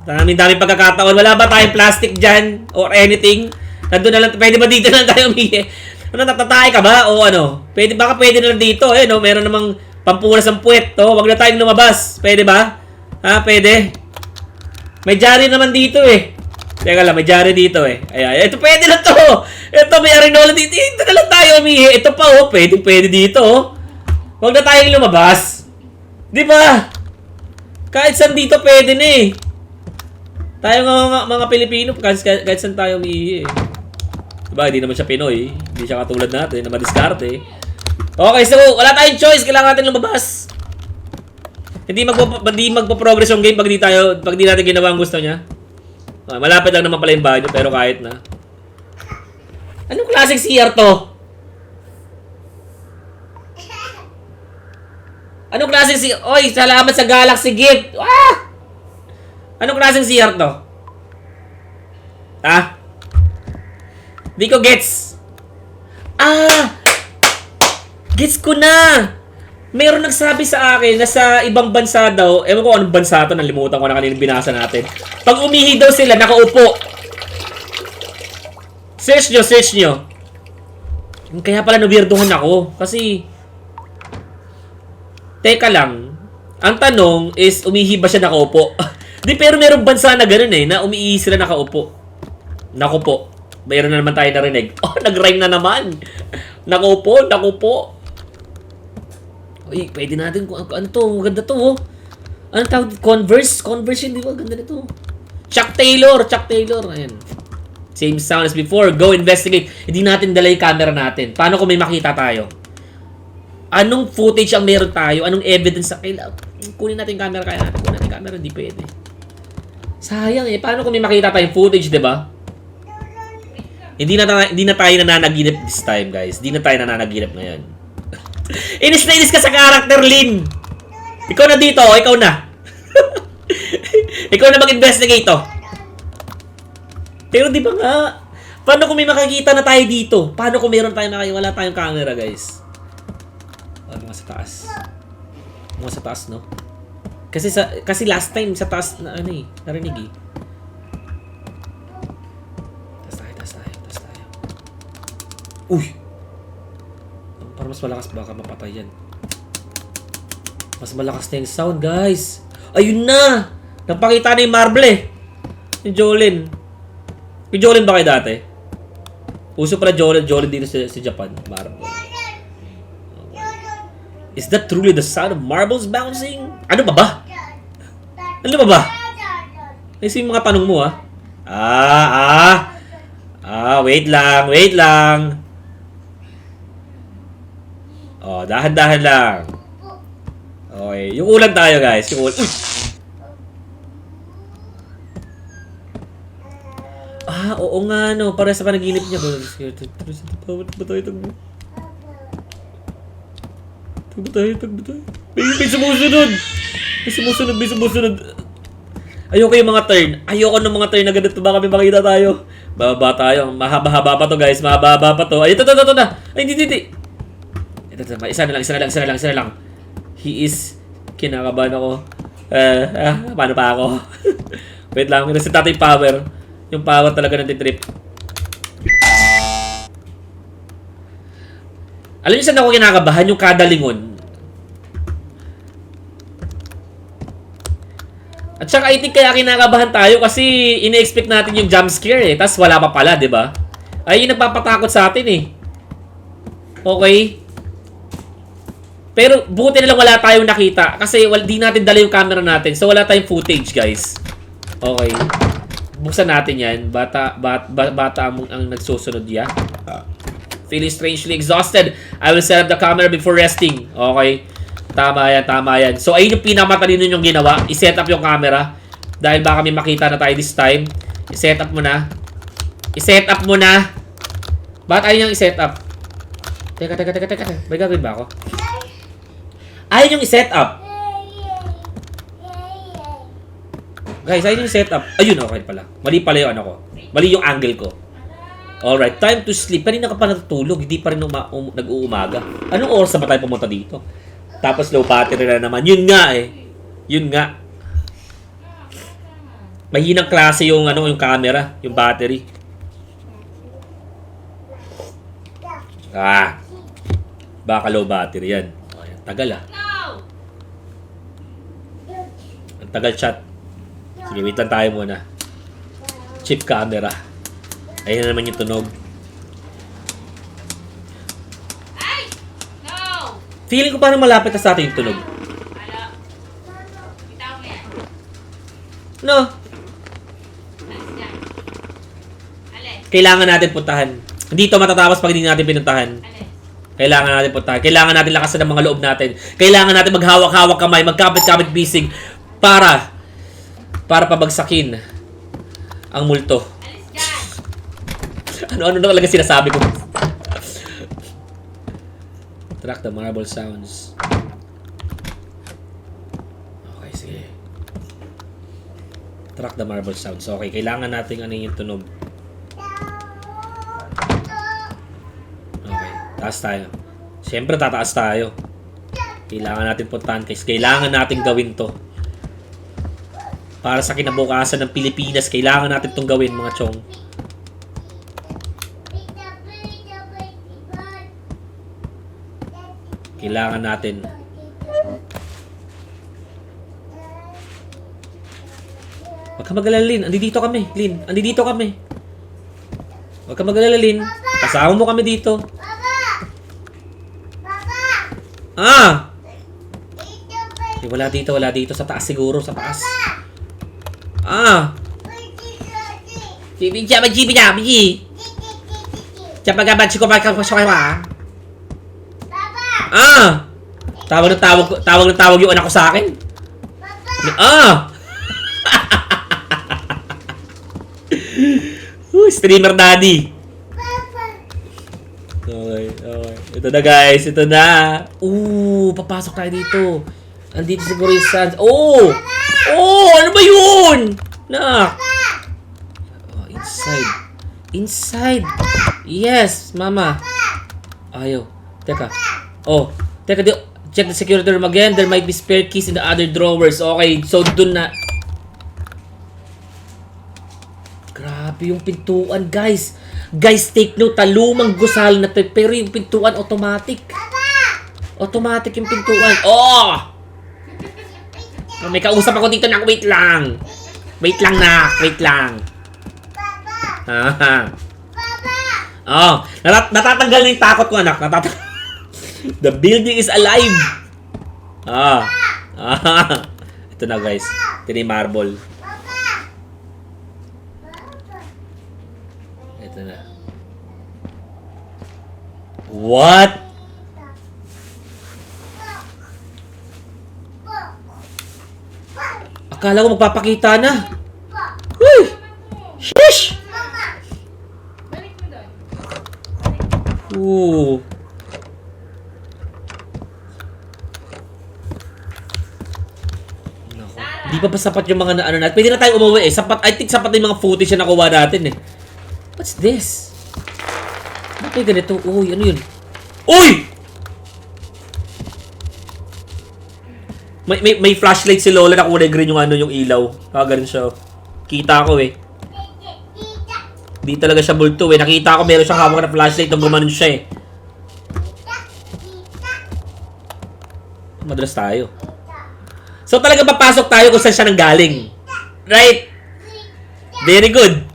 Daming pagkakataon. Wala ba tayong plastic dyan? Or anything? Nandun na lang. Pwede ba dito na lang tayo umihi? Ano, natatay ka ba? O ano? Baka pwede na lang dito. Eh, no? Meron namang pampunas ng puwet. To. Wag na tayong lumabas. Pwede ba? Ha? Pwede? May jari naman dito eh. Teka lang, may jari dito eh. Ayan. Ito pwede na to. Ito, may arinola dito. Ito na lang tayo umihi. Ito pa oh. Pwede dito oh. Wag na tayong lumabas. Di ba? Kahit saan dito pwede na eh. Tayo mga Pilipino, kahit saan tayo umihi eh. Diba, hindi naman siya Pinoy. Hindi siya katulad natin na madiskarte. Okay, so wala tayong choice. Kailangan natin lumabas. Hindi magpo-progress yung game pag di natin ginawa ang gusto niya. Okay, malapit lang naman pala yung banyo, pero kahit na. Anong klaseng CR to? Anong klaseng CR? Oy, salamat sa Galaxy Gift! Ah! Anong klaseng CR to? Ha? Di ko gets. Ah! Gets ko na! Mayroon nagsabi sa akin na sa ibang bansa daw, ewan ko anong bansa to, nalimutan ko na kanina binasa natin. Pag umihi daw sila, nakaupo. Search nyo. Kaya pala nawirduhan ako. Kasi, teka lang, ang tanong is, umihi ba siya nakaupo? Di, pero mayroong bansa na gano'n eh, na umihi sila nakaupo. Naku po. Mayroon na naman tayo narinig. Oh, nag-rhyme na naman. Nakupo. Uy, pwede natin kung ano to. Maganda to, oh. Ano tawag? Converse yun, di ba? Ganda nito. Chuck Taylor. Ayan. Same sound as before. Go investigate. Hindi natin dala yung camera natin. Paano kung may makita tayo? Anong footage ang meron tayo? Anong evidence sa kailangan? Kunin natin yung camera. Kaya natin kunin natin yung camera. Hindi pwede. Sayang eh. Paano kung may makita tayong footage, di ba? Hindi na tayo nananaginip this time, guys. Hindi na tayo nananaginip ngayon. Inis na inis ka sa character, Lin. Ikaw na dito. Ikaw na. Ikaw na mag-investigate to. Pero di ba nga? Paano kung may makikita na tayo dito? Paano kung meron tayong wala tayong camera, guys? Mga sa taas. Mga sa taas, no? Kasi last time sa taas na ano eh, narinig eh. Taas tayo. Uy! Para mas malakas baka mapatay yan. Mas malakas na yung sound, guys. Ayun na! Napakita na yung marble eh. Yung Jolin. Yung Jolin ba kayo dati? Uso pala Jolin dito sa Japan. Marble. Is that truly the sound of marbles bouncing? Ano ba? Ito yung mga tanong mo, ha? Wait lang. Oh, dahan-dahan lang. Okay, yung ulan tayo, guys. Yung ulan. Uy! Oo nga, no. Para sa panaginip niya. Tagbutay. May sumusunod. Ayoko yung mga turn. Ayoko ng mga turn na ganito. Baka may makita tayo. Bababa tayo. Mahaba-haba pa to, guys. Mahaba pa to. Ay, ito na. Ay, hindi. Ito. Isa na lang. He is... Kinakabahan ako. Paano pa ako? Wait lang, reset natin yung power. Yung power talaga ng trip. Alam niyo saan ako kinakabahan? Yung kada lingon. At saka I think kaya kinakabahan tayo kasi ine-expect natin yung jump scare eh. Tapos wala pa pala, di ba? Ay, yung nagpapatakot sa atin eh. Okay? Pero buti na lang wala tayong nakita. Kasi di natin dala yung camera natin. So wala tayong footage, guys. Okay. Buksan natin yan. Bata ang nagsusunod ya. Feeling strangely exhausted. I will set up the camera before resting. Okay. Tama yan. So, ayun yung pinamatalino yung ginawa. I-set up yung camera. Dahil baka may makita na tayo this time. I-set up mo na. Bakit ayun yung i-set up? Teka. May gagawin ba ako? Ayun yung i-set up. Guys, ayun yung set up. Ayun, okay pala. Mali pala yung ano ko. Mali yung angle ko. Alright, time to sleep. Kanina ka pa natutulog. Hindi pa rin nag-uumaga. Anong oras na ba tayo pumunta dito? Tapos low battery na naman. Yun nga. Mahinang klase yung yung camera, yung battery. Baka low battery yan. Ay, tagal Ang tagal chat. Sige, wait lang tayo muna. Cheap camera. Ayun na naman yung tunog. Feeling ko parang malapit na sa atin yung tunog. No. Kailangan natin puntahan. Hindi ito matatapos pag hindi natin pinuntahan. Kailangan natin puntahan. Kailangan natin lakasan ng mga loob natin. Kailangan natin maghawak-hawak kamay, magkapit-kapit bisig para pabagsakin ang multo. Ano na talaga sinasabi ko? Track the marble sounds. Okay, sige. Track the marble sounds. Okay, kailangan natin ano yung tunog. Okay, taas tayo. Siyempre, tataas tayo. Kailangan natin puntahan kasi kailangan natin gawin to. Para sa kinabukasan ng Pilipinas, kailangan natin itong gawin, mga chong. Kailangan natin. Huwag ka mag-alala, Lin. Andito kami, Lin. Andito kami. Huwag ka mag-alala, Lin. Kasama mo kami dito. Eh, wala dito. Sa taas siguro, sa taas. Tawag ng tawag yung anak ko sa akin. Streamer daddy. Okay. Ito na guys, ito na. Papasok tayo dito. Andito siguro yung Sans. Ano ba yun? Nak. Inside. Yes, mama. Ayaw. Teka. Check the security room again. There might be spare keys in the other drawers. Okay, so dun na. Grabe yung pintuan, guys. Guys, take note. Lumang gusal na to. Pero yung pintuan, automatic. Automatic yung pintuan. May kausap ako dito, nak. Wait lang. Wait lang. Natatanggal na yung takot ko, anak. The building is alive. Ito na guys. Ito na yung marble. Ito na. What? Akala ko magpapakita na. Uy! Sheesh! Balik mo doon. Di pa sapat yung mga ano natin. Pwede na tayo umuwi eh. I think sapat na yung mga footage na nakuha natin eh. What's this? Bakit ganito? Uy, ano yun? Uy! May flashlight si Lola na kulay green yung ano, yung ilaw. Ganun siya. Kita ko eh. Di talaga siya multo eh. Nakita ko meron siyang hawak na flashlight nung gumanon siya eh. Madalas tayo. So talaga papasok tayo kung saan siya nanggaling. Right? Very good.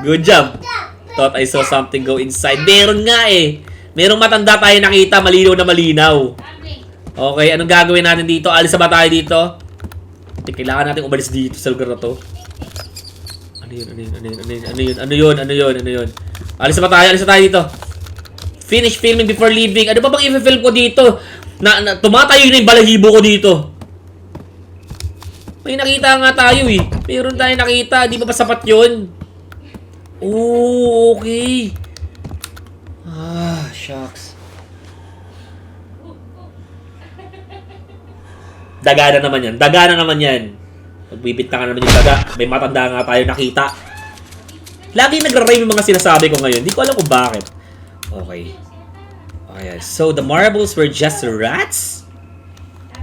Good job. Thought I saw something go inside. Meron nga eh. Merong matanda tayo nakita, malinaw na malinaw. Okay, anong gagawin natin dito? Alis na ba tayo dito? Kailangan natin umalis dito sa lugar na to. Ano yun? Alis na ba tayo? Alis na tayo dito. Finish filming before leaving. Ano ba bang i-film ko dito? Tumatayo na yung balahibo ko dito. May nakita nga tayo eh. Meron tayong nakita. Di ba ba sapat yun? Oh, okay. Shucks. Daga na naman yan. Magbibita ka naman yung daga. May matanda nga tayo nakita. Lagi nagra-rhyme yung mga sinasabi ko ngayon. Di ko alam kung bakit. Okay. Okay. So, the marbles were just rats?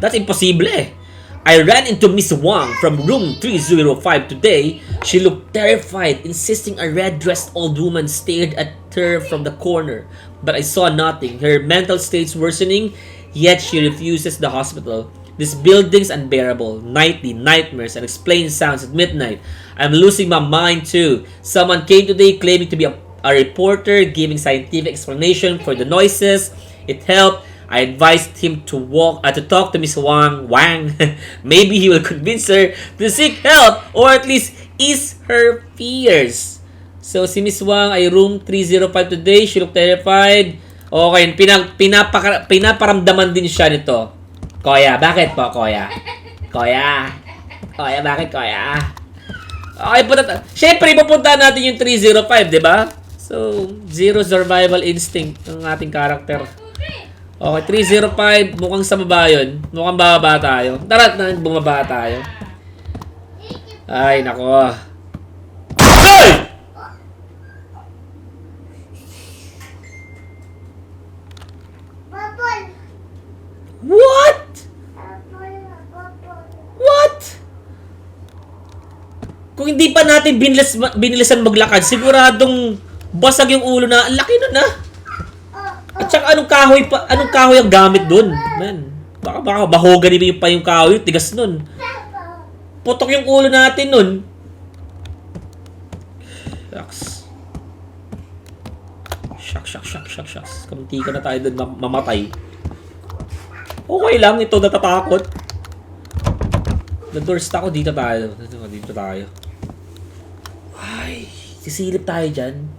That's impossible eh. I ran into Miss Wang from room 305 today. She looked terrified, insisting a red-dressed old woman stared at her from the corner. But I saw nothing. Her mental state's worsening, yet she refuses the hospital. This building's unbearable. Nightly nightmares and explained sounds at midnight. I'm losing my mind too. Someone came today claiming to be a reporter, giving scientific explanation for the noises. It helped. I advised him to talk to Miss Wang. Maybe he will convince her to seek help or at least ease her fears. So si Miss Wang ay room 305 today. She looked terrified. Okay, pinaparamdaman din siya nito. Koya, bakit po, Koya? Koya, bakit, Koya? Okay, syempre, pupunta natin yung 305, di ba? So, zero survival instinct ng ating karakter. Okay, 305, mukhang sa baba yun. Mukhang bababa tayo. Tara, bumaba tayo. Ay, nako. Ay! What? What? Kung hindi pa natin binilisan maglakad, siguradong basag yung ulo na. Ang laki nun ah. At saka anong kahoy ang gamit dun? Man, baka mahogany pa yung kahoy, tigas nun. Putok yung ulo natin nun. Shucks. Kamunti ka na tayo dun mamatay. Okay lang, ito natatakot. Na-dorst ako, dito tayo. Ay, sisilip tayo dyan.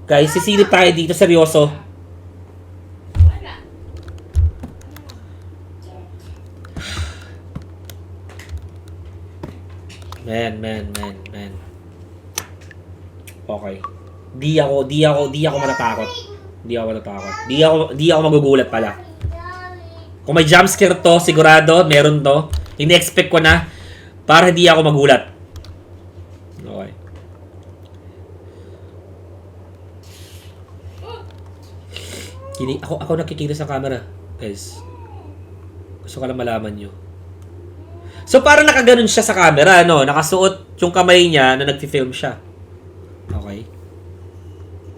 Guys, sisilip tayo dito, seryoso. Man. Okay. Di ako matatakot. Di ako magugulat pala. Kung may jumpscare to, sigurado, meron to. Ini-expect ko na para hindi ako magulat. Okay. Ako nakikita sa camera, guys. Gusto ko lang malaman nyo. So, parang nakaganon siya sa camera, no? Nakasuot yung kamay niya na nag-film siya. Okay.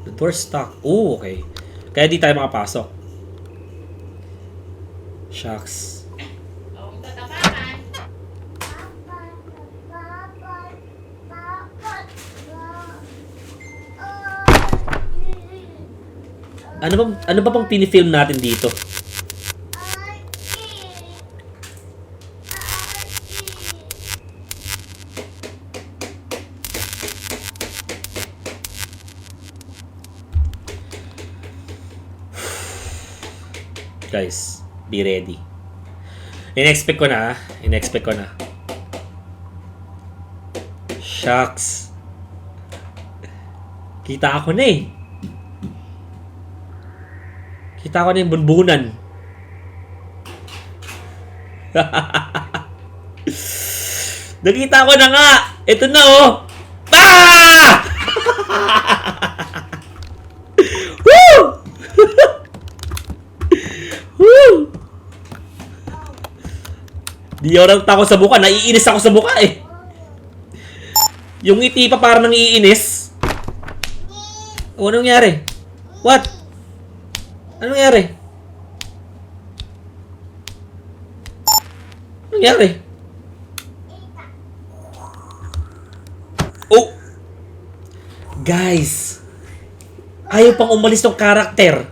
The door stuck. Oh, okay. Kaya di tayo makapasok. Shucks. Ano ba pang pinifilm natin dito? Guys, be ready. In-expect ko na. Shucks. Kita ako na eh. Kita ko na yung bunbunan. Nakita ko na nga. Ito na oh. Ah! Woo! Di ako natatakot sa buka. Naiinis ako sa buka eh. Yung ngiti pa parang nangiinis. O, anong nangyari? What? Anong nangyari? Anong nangyari? Oh! Guys! Ayaw pang umalis ng karakter.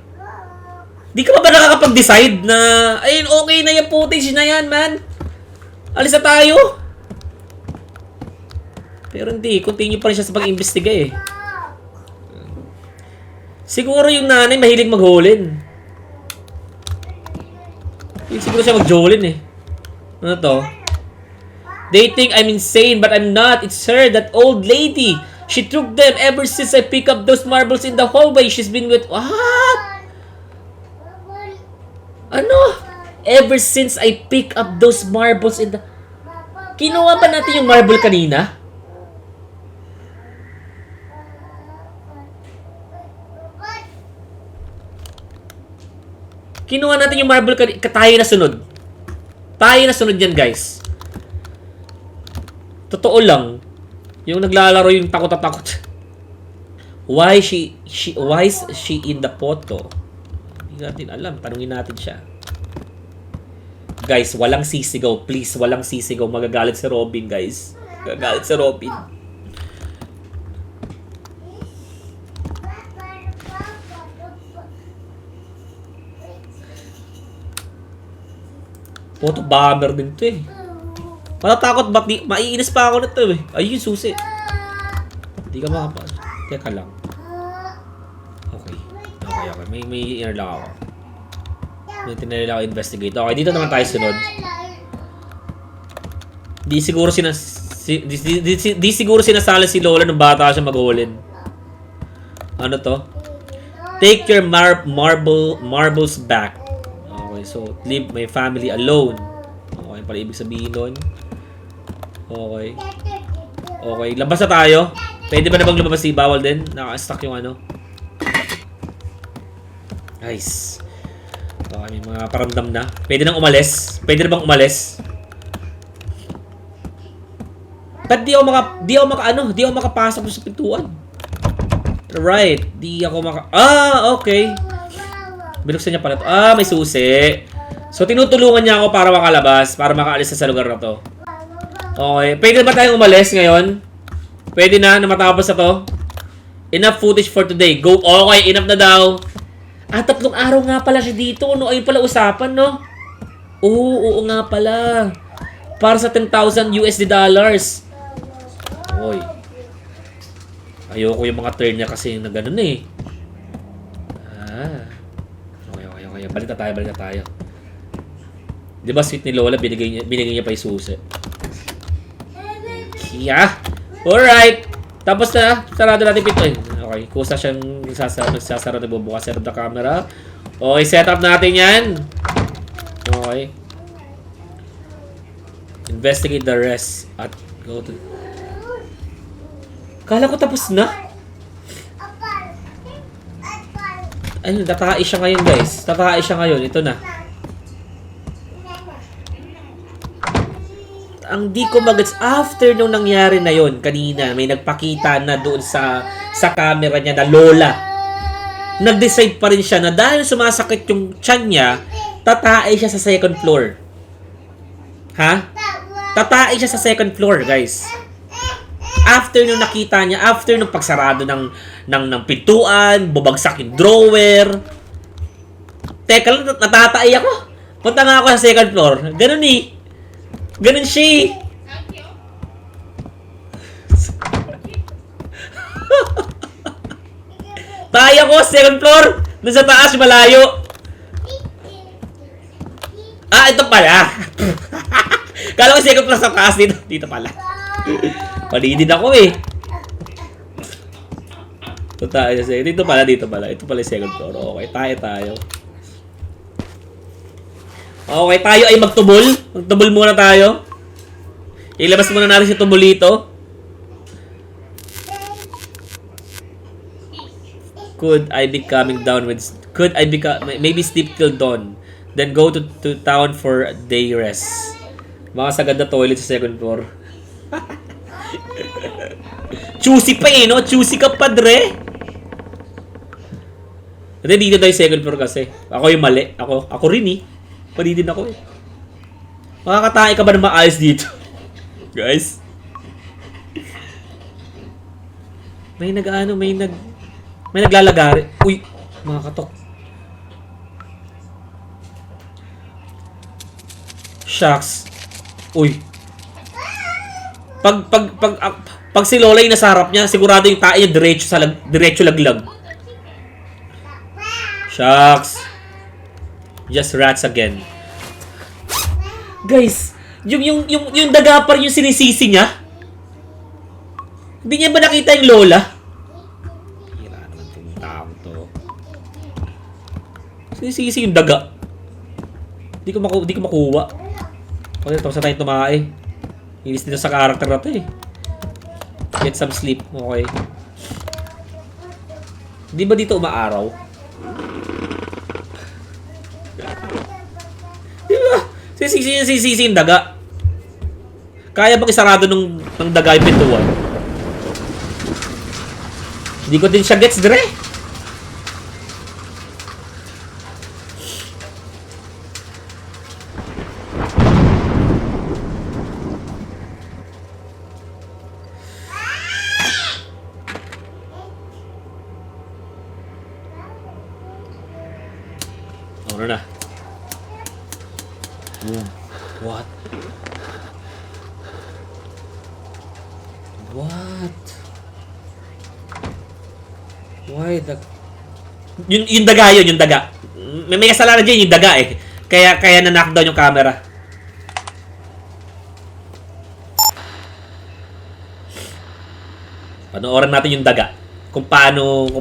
Di ka ba nakakapag-decide na, ayun, okay na yung footage na yan, man. Alis na tayo. Pero hindi, continue pa rin siya sa pag-imbestiga eh. Siguro yung nanay mahilig maghulin. Siguro siya mag-jolin eh. Ano to? They think I'm insane but I'm not. It's her, that old lady. She took them ever since I pick up those marbles in the hallway. She's been with... What? Ano? Ever since I pick up those marbles in the... Kinuha ba natin yung marble kanina? Kinuha natin yung marble kanina. Tayo na sunod. Tayo na sunod yan, guys. Totoo lang. Yung naglalaro yung takot at takot. Why is she in the photo? Hindi natin alam. Tanungin natin siya. Guys, walang sisigaw. Please, walang sisigaw. Magagalit si Robin, guys. Magagalit si Robin. Photo bomber din to eh. Matatakot ba't di... Maiinis pa ako na to eh. Ayun yung susi. Hindi ka makapal. Teka lang. Okay. May inner lang ako. May tinali lang ako investigate. Okay, dito naman tayo sunod. Di siguro di siguro sinasala si Lola nung bata siya maghulin. Ano to? Take your marbles back. Okay, so leave my family alone. Okay, pala ibig sabihin nun. Okay. Okay, labas na tayo. Pwede ba na bang lumabas si bawal din? Naka-stuck yung ano. Nice. Okay, may mga paramdam na. Pwede nang umalis. Pwede na bang umalis? Ba't di ako makapasok sa pintuan? Right. Di ako okay. Binuksan niya pala ito. May susi. So, tinutulungan niya ako para makalabas. Para makaalis sa lugar na to. Okay. Pwede ba tayong umalis ngayon? Pwede na matapos na to? Enough footage for today. Go. Okay, enough na daw. 3 araw nga pala siya dito. No? Ayun pala usapan, no? Oo nga pala. Para sa 10,000 USD dollars. Oy. Ayoko yung mga turn niya kasi na ganun eh. Okay. Balik na tayo. Di ba sweet ni Lola, binigay niya pa yung susi. Yeah. Alright. Tapos na. Sarado natin pito eh. Okay. Kusa siyang nagsasara, nagbubukas siya ng camera. Okay, set up natin yan. Okay. Investigate the rest at go to... Kala ko tapos na. Ayun, tatae siya ngayon, guys. Tatae siya ngayon. Ito na. Ang di ko magets after nung nangyari na yon kanina, may nagpakita na doon sa camera niya na Lola. Nag-decide pa rin siya na dahil sumasakit yung tiyan niya, tatae siya sa second floor. Ha? Tatae siya sa second floor, guys. After nung nakita niya, after nung pagsarado ng pintuan, bubagsak yung drawer. Teka lang, natatae ako. Punta nga ako sa second floor. Ganun eh. Ganun siya eh. Tayo ko, second floor. Doon sa taas, malayo. Ito pala. Kala ko second floor sa taas. Dito pala. Palidin ako eh. Dito pala. Ito pala yung second floor. Okay, tayo. Okay, tayo ay magtubol. Magtubol muna tayo. Ilabas muna natin si tubulito. Could I be coming down with... Maybe sleep till dawn. Then go to town for a day rest. Mga sagad na toilet sa second floor. Choosy pa eh, no? Choosy ka, padre. Hindi, dito tayo second floor kasi. Ako yung mali. Ako rin eh. Mali din ako eh. Makakatae ka ba na maayos dito? Guys. May naglalagari. Uy, mga katok. Shucks. Uy. Pag si Lola yung nasa harap niya, sigurado yung tae niya diretso laglag. Shucks. Just rats again. Guys, yung daga pa rin yung sinisisi niya. Hindi niya ba nakita yung Lola? Hira naman itong taong to. Sinisisi yung daga. Hindi ko makuha. Okay, tapos na tayong tumae. Inis dito sa karakter na to eh. Get some sleep. Okay. Di ba dito umaaraw? Di ba? Sisi yung daga. Kaya bang isarado ng daga yung pintuan? Hindi ko din siya gets, dire. Ano na? What? What? Why the... Yung daga yun, yung daga. May kasalanan dyan yung daga eh. Kaya na-knockdown yung camera. Panoorin natin yung daga. Kung paano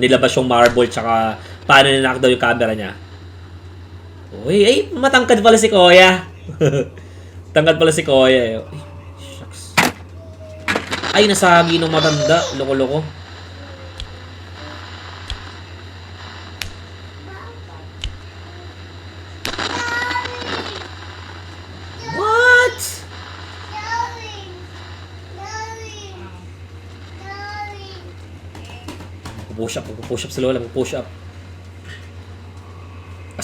nilabas yung marble tsaka paano na-knockdown yung camera niya. Uy, ay, matangkad pala si Kuya. Tangkad pala si Kuya. Ay, shucks. Ay, nasagi ng matanda. Loko-loko. What? Push up si Lola. Push up.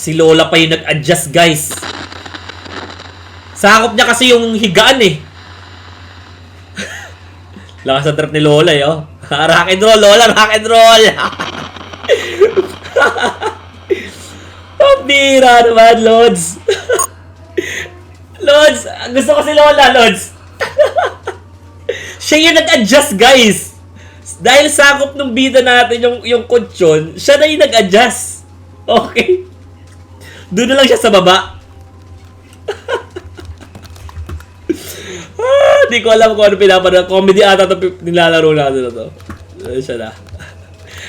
Si Lola pa yung nag-adjust, guys. Sakop niya kasi yung higaan eh. Lakas ang trip ni Lola eh, oh. Rock and roll, Lola, rock and roll. Pambira naman, Lods. Lods, gusto ko si Lola, Lods. Siya yung nag-adjust, guys. Dahil sakop ng bida natin yung kutsyon, siya na yung nag-adjust. Okay? Doon na lang siya sa baba. Di ko alam kung ano pinapanood. Comedy ata ito nilalaro natin na to. Siya na.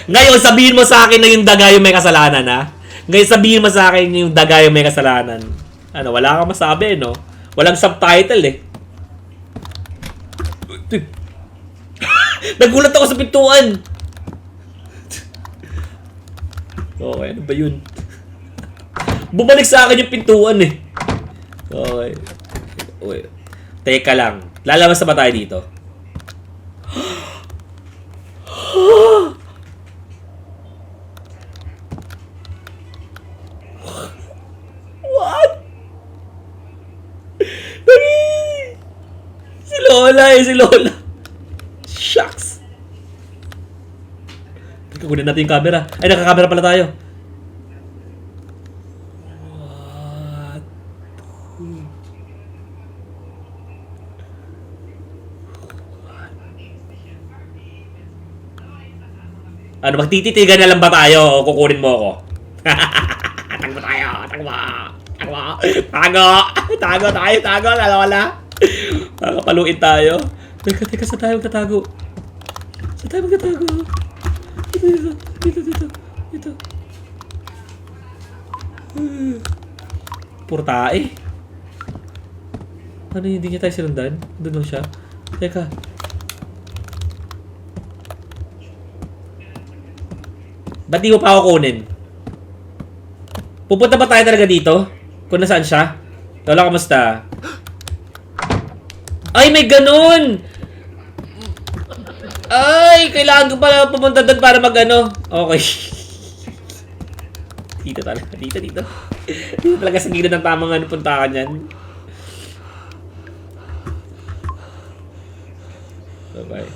Ngayon, sabihin mo sa akin na yung daga yung may kasalanan, ha? Ngayon, sabihin mo sa akin yung daga yung may kasalanan. Ano, wala kang masabi, no? Walang subtitle, eh. Nagulat ako sa pintuan. Okay, ano ba yun? Bumalik sa akin yung pintuan eh. Okay. Wait. Teka lang. Lalabas na ba tayo dito? What? Si Lola eh, si Lola. Shucks. Kukunin natin yung camera. Ay, nakakamera pala tayo. Ano, magtititigan na lang ba tayo o kukunin mo ako? Takbo tayo! Tago tayo! Wala. Nakakapaluin tayo. Teka, saan tayo magtatago? Dito. Puro tae. Ano, hindi niya tayo sinundan? Doon lang siya. Teka. Ba't di mo pa ako kunin? Pupunta ba tayo talaga dito? Kung nasaan siya? Lola, kamusta? Ay, may ganun! Ay, kailangan ko pala pumunta doon para mag-ano. Okay. Dito talaga. Dito. Dito talaga sa gilid ng tamang ano, puntahan yan. Okay.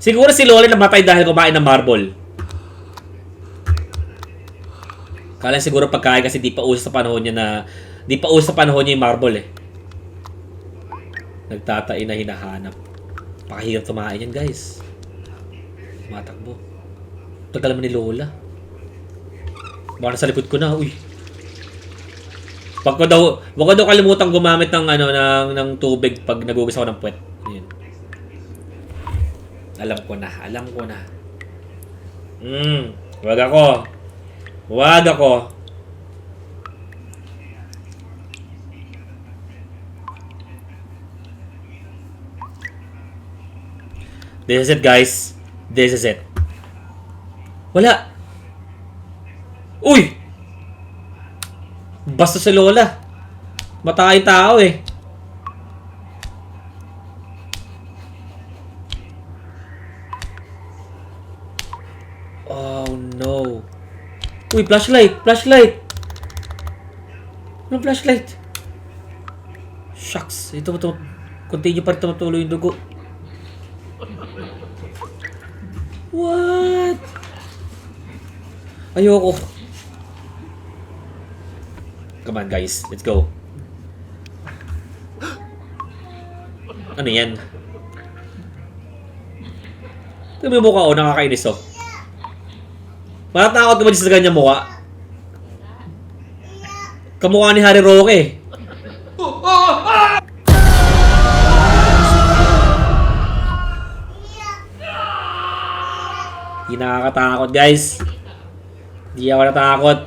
Siguro si Lola namatay dahil kumain ng marble. Kala siguro pagkain kasi di pa uso sa panahon niya yung marble eh. Nagtatain na hinahanap. Pakahirap tumain yan, guys. Matakbo. Tagal naman ni Lola. Baka nasa likod ko na, uy. Wag ko daw kalimutang gumamit ng ng tubig pag nagugas ako ng puwet. Ayun. Alam ko na. Wag ako. This is it, guys. This is it. Wala. Uy! Basta si Lola. Matay tao eh. Oh no. Uy, flashlight. Anong flashlight? Shucks. Ito. Continue pa rin tumutuloy yung dugo. What? Ayoko. Come on, guys. Let's go. Ano yan? Ito yung mukha ko. Nakakainis oh. Matatakot ka ba sa kanyang mukha? Kamukha ni Harry Roque. Hindi nakakatakot, guys. Hindi ako natakot.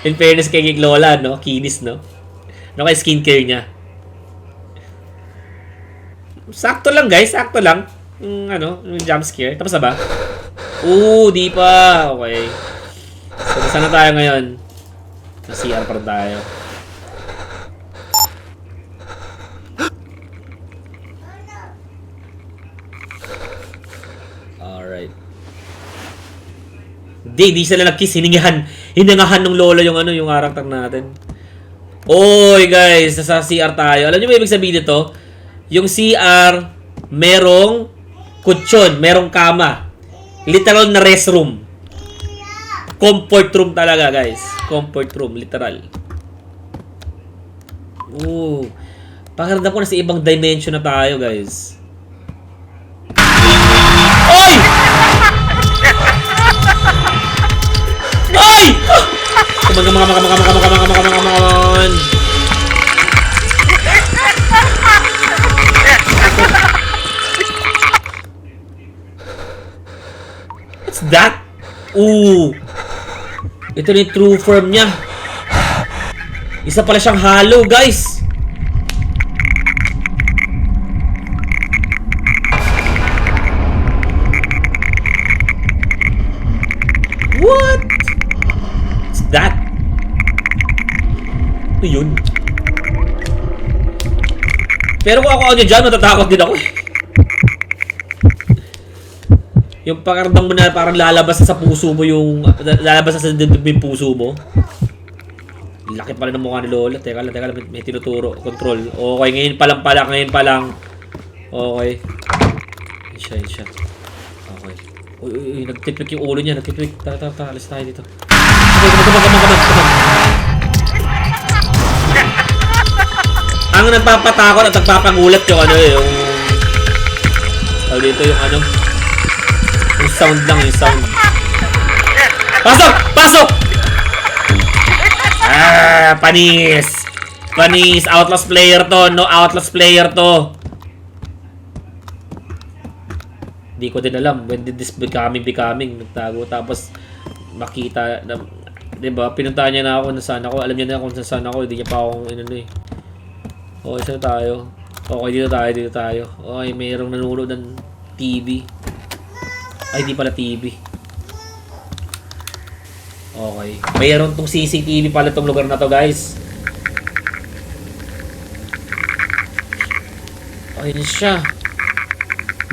In fairness kay Gig Lola, no? Kinis, no? Ano kay skincare niya? Sakto lang, guys. Sakto lang. Yung jump scare. Tapos na ba? Di pa. Okay. So, saan na tayo ngayon? Sa CR pa rin tayo. Alright. Di sila nag-kiss. Hiningahan ng lola yung yung karakter natin. Oy, guys. Nasa CR tayo. Alam niyo ba ibig sabihin dito? Yung CR, merong kutsyon, merong kama. Literal na restroom. Comfort room talaga, guys. Comfort room, literal. Pakiramdam ko na sa ibang dimension na tayo, guys. Oy! Oy! Come on. What's that? Ito na yung true form niya. Isa pala siyang hollow, guys. What? What's that? Ano yun? Pero kung ako dyan, natatakot din ako. Yung pakiramdam mo na parang lalabas sa puso mo lalabas sa dibdib yung puso mo. Laki pala ng mukha ni Lola. Teka lang, may tinuturo. Control. Okay, ngayon pa lang. Okay. Yun siya. Okay. Uy, nagtitwik yung ulo niya. Tara, alis tayo dito. Come on. Ang nagpapatakot at nagpapangulat yung dito yung yung sound lang, yung sound. Pasok! Panis. Outlast player to. No, outlast player to. Di ko din alam. When did this becoming? Nagtago. Tapos, makita na, diba? Pinuntahan niya na ako kung saan ako. Alam niya na kung saan ako. Hindi niya pa akong eh. Okay, saan tayo? Okay, dito tayo. Okay, mayroong nanonood ng TV. Ay, di pala TV. Okay. Mayroon tong CCTV pala tong lugar na to, guys. Ayun siya.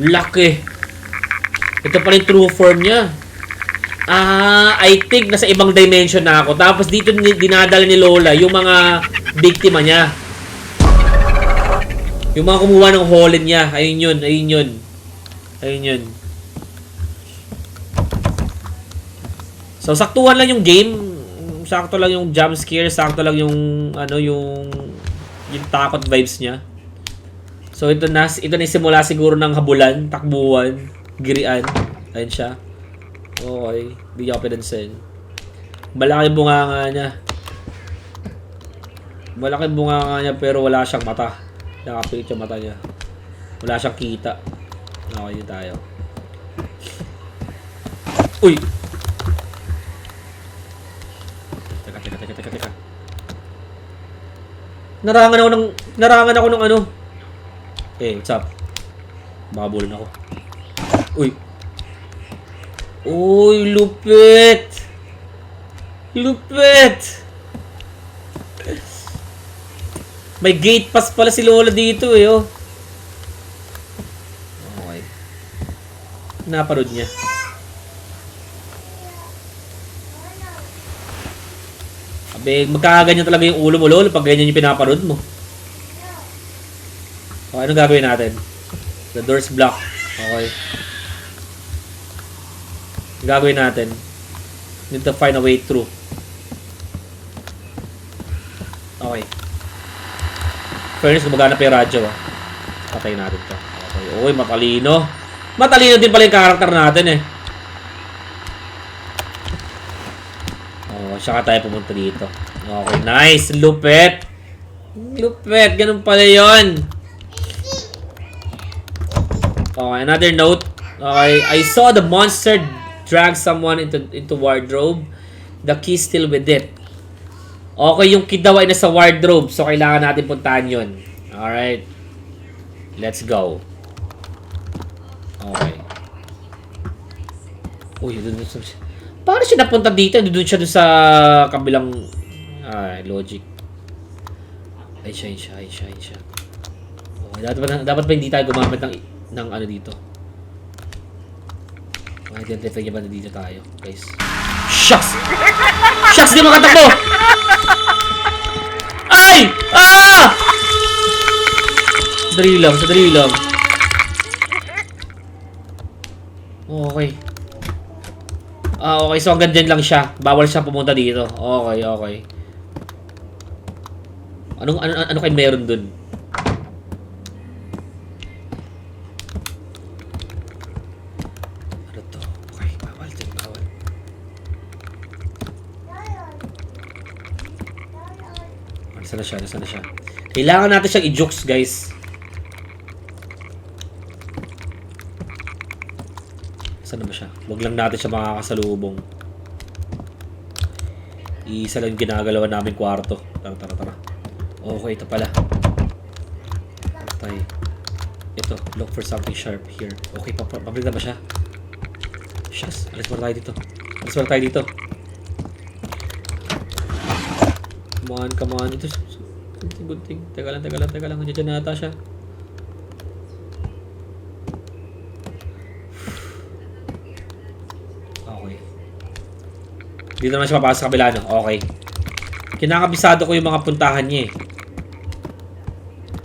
Laki. Ito pala yung true form niya. I think nasa ibang dimension na ako. Tapos dito dinadala ni Lola yung mga biktima niya. Yung mga kumuha ng holen niya. Ayun yun, ayun yun. Ayun yun. So, saktuhan lang yung game. Sakto lang yung jump scare. Sakto lang yung, ano, yung takot vibes niya. So, ito na simula siguro ng habulan, takbuhan, girian. Ayun siya. Okay. Hindi niya ako pinansin. Malaki bunganga niya. Malaki bunganga niya pero wala siyang mata. Nakapilit yung mata niya. Wala siyang kita. Okay, yun tayo. Uy! Teka. Narangan ako ng ano. What's up? Makabulan ako. Uy! Uy, lupit! Lupit! May gate pass pala si Lola dito eh, oh. Okay. Naparod niya. Abe, magkakaganyan talaga yung ulo mo, Lola, pag ganyan yung pinaparod mo. Okay, anong gagawin natin? The door's blocked. Okay. Anong gagawin natin? Need to find a way through. Okay. Fairness, gumagana pa yung radyo, ah. Patayin natin to. Okay. Uy, matalino. Matalino din pala yung karakter natin, eh. Oh, saka tayo pumunta dito. Okay, nice. Lupet. Lupet. Ganun pala yun. Okay, another note. Okay, I saw the monster drag someone into wardrobe. The key still with it. Okay, yung kid daw ay nasa wardrobe. So, kailangan natin puntahan yun. Alright. Let's go. Okay. Uy, doon siya. Paano siya napunta dito? Doon siya doon sa kabilang... logic. Ay siya. Okay, dapat ba hindi tayo gumamit ng ano dito? Identify niya ba na dito tayo, guys? Shucks! Shucks! Di makatakbo! Ay! Ah! Sadali lang. Okay. Okay. So hanggang dyan lang siya. Bawal siya pumunta dito. Okay. Ano kayo meron dun? Ano to? Okay, bawal. Nasaan na siya? Kailangan natin siyang i-jukes, guys. Saan na ba siya? Huwag lang natin siya makakasalubong. Isa lang yung ginagalawan namin kwarto. Tara. Okay, ito pala. Patay. Ito, look for something sharp here. Okay, pabalik na ba siya? Shucks, alis mo tayo dito. Come on. Ito, good thing. Teka lang. Nandiyan na ata siya. Okay. Dito naman siya papasok sa kabila, no? Okay. Kinakabisado ko yung mga puntahan niya, eh.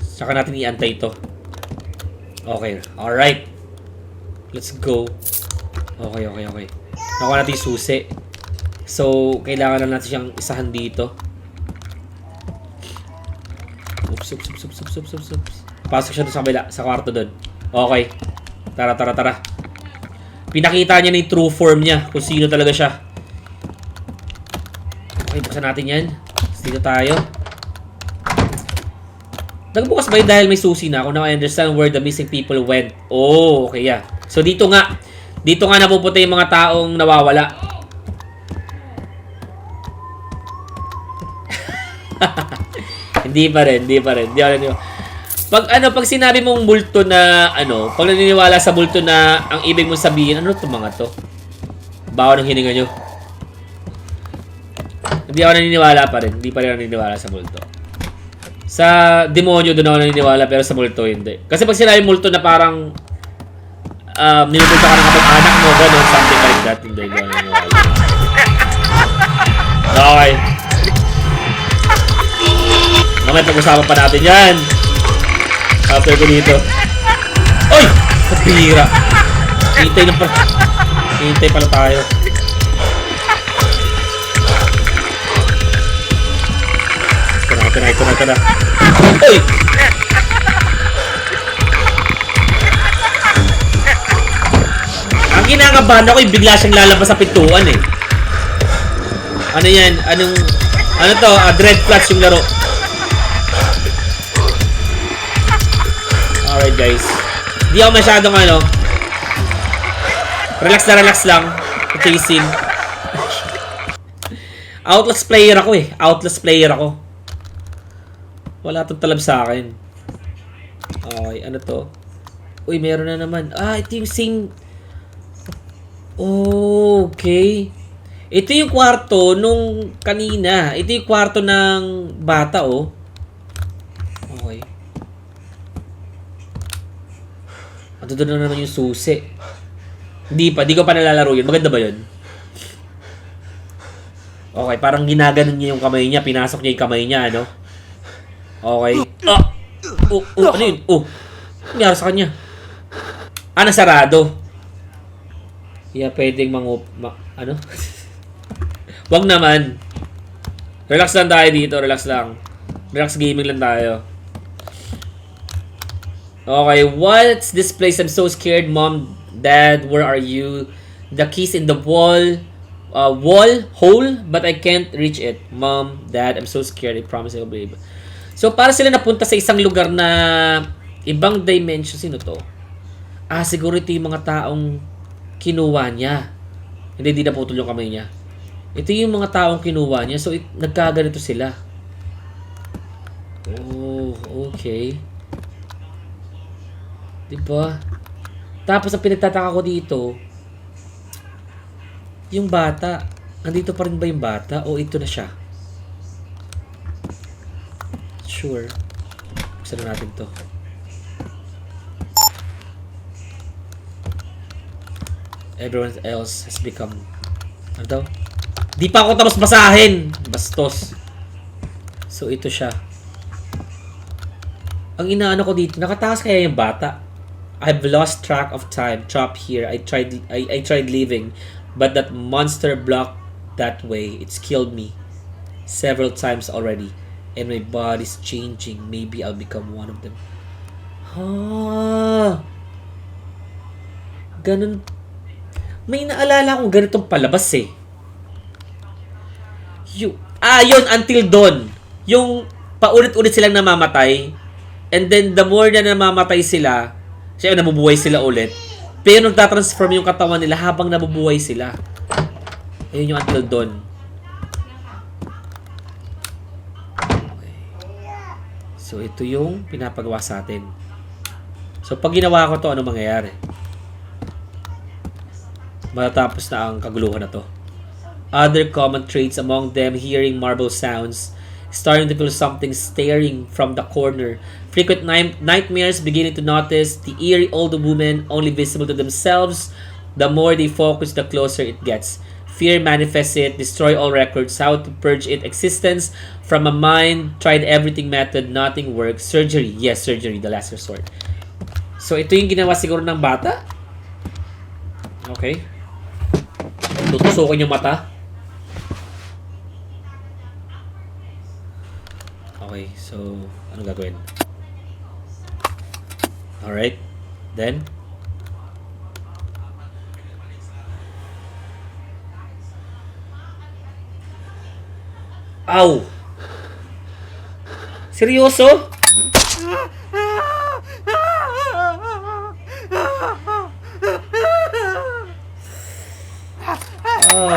Saka natin i-antay ito. Okay. Alright. Let's go. Okay. Nakuha natin yung susi. So, kailangan lang natin siyang isahan dito. Oops. Pasok siya doon sa kabila, sa kwarto doon. Okay. Tara. Pinakita niya na yung true form niya, kung sino talaga siya. Okay, buksan natin yan. Dito tayo. Nagbukas ba yun dahil may susi na? Kung na I understand where the missing people went. Oh, okay, yeah. So, dito nga napupunta yung mga taong nawawala. Hindi pa rin. Pag sinabi mong multo na, pag naniniwala sa multo na ang ibig mong sabihin, ano to mga to? Bawa ng hininga nyo. Hindi ako naniniwala pa rin. Hindi pa rin ako naniniwala sa multo. Sa demonyo doon ako naniniwala, pero sa multo hindi. Kasi pag sinabi multo na parang ninupunta ka ng kapag-anak mo, gano'n, something like that, hindi ako naniniwala. Okay. Mamaya pag-usapan pa natin yan. After ko dito. Oy! Kapira! Hintay pala tayo. Ito na. Oy! Ang kinakabahan ako, bigla siyang lalabas sa pintuan eh. Ano yan? Ano to? Dread Flats yung laro. Alright guys. Hindi ako masyadong relax lang. Chasing. Outlast player ako. Wala tong talab sa akin. Okay, ano to? Uy, meron na naman. Ito yung same. Okay. Ito yung kwarto nung kanina. Ito yung kwarto ng bata, oh. Okay. Ito doon na naman yung susi. Di ko pa nalalaro yun. Maganda ba yun? Okay, parang ginaganon niya yung kamay niya. Pinasok niya yung kamay niya, ano? Okay. Ano yun? Nangyari sa kanya? Nasarado. Yeah, pwedeng ano? Wag naman. Relax lang tayo dito. Relax gaming lang tayo. Okay, what's this place? I'm so scared. Mom, Dad, where are you? The keys in the wall hole, but I can't reach it. Mom, Dad, I'm so scared. I promise I'll be able. So, para sila napunta sa isang lugar na ibang dimension. Sino to? Siguro ito yung mga taong kinuha niya. Hindi naputol yung kamay niya. Ito yung mga taong kinuha niya. So, nagkaganito sila. Oh, okay. Diba? Tapos, ang pinagtataka ko dito, yung bata. Andito pa rin ba yung bata? O ito na siya? Sure. Buksan na natin to. Everyone else has become... Ano daw? Di pa ako tapos basahin! Bastos. So, ito siya. Ang inaano ko dito, nakatakas kaya yung bata. I've lost track of time. Chop here. I tried leaving, but that monster blocked that way. It's killed me several times already. And my body's changing. Maybe I'll become one of them. Ganun. May naalala akong ganitong palabas eh. Yun, Until Dawn. Yung paulit-ulit silang namamatay. And then, the more na namamatay sila, nabubuhay sila ulit. Pero nagtatransform yung katawan nila habang nabubuhay sila. Ayun yung Until Dawn. So, ito yung pinapagawa sa atin. So, pag ginawa ko to, ano mangyayari? Matatapos na ang kaguluhan na to. Other common traits, among them, hearing marble sounds, starting to feel something staring from the corner, frequent nightmares, beginning to notice the eerie old woman only visible to themselves. The more they focus, the closer it gets. Fear manifests it, destroy all records, how to purge its existence from a mind, tried everything method, nothing works. Surgery, yes, surgery, the last resort. So, ito yung ginawa siguro ng bata. Okay. Tutusukin yung mata. Okay, so, ano gagawin? Alright, then? Ow! Seryoso? Oh.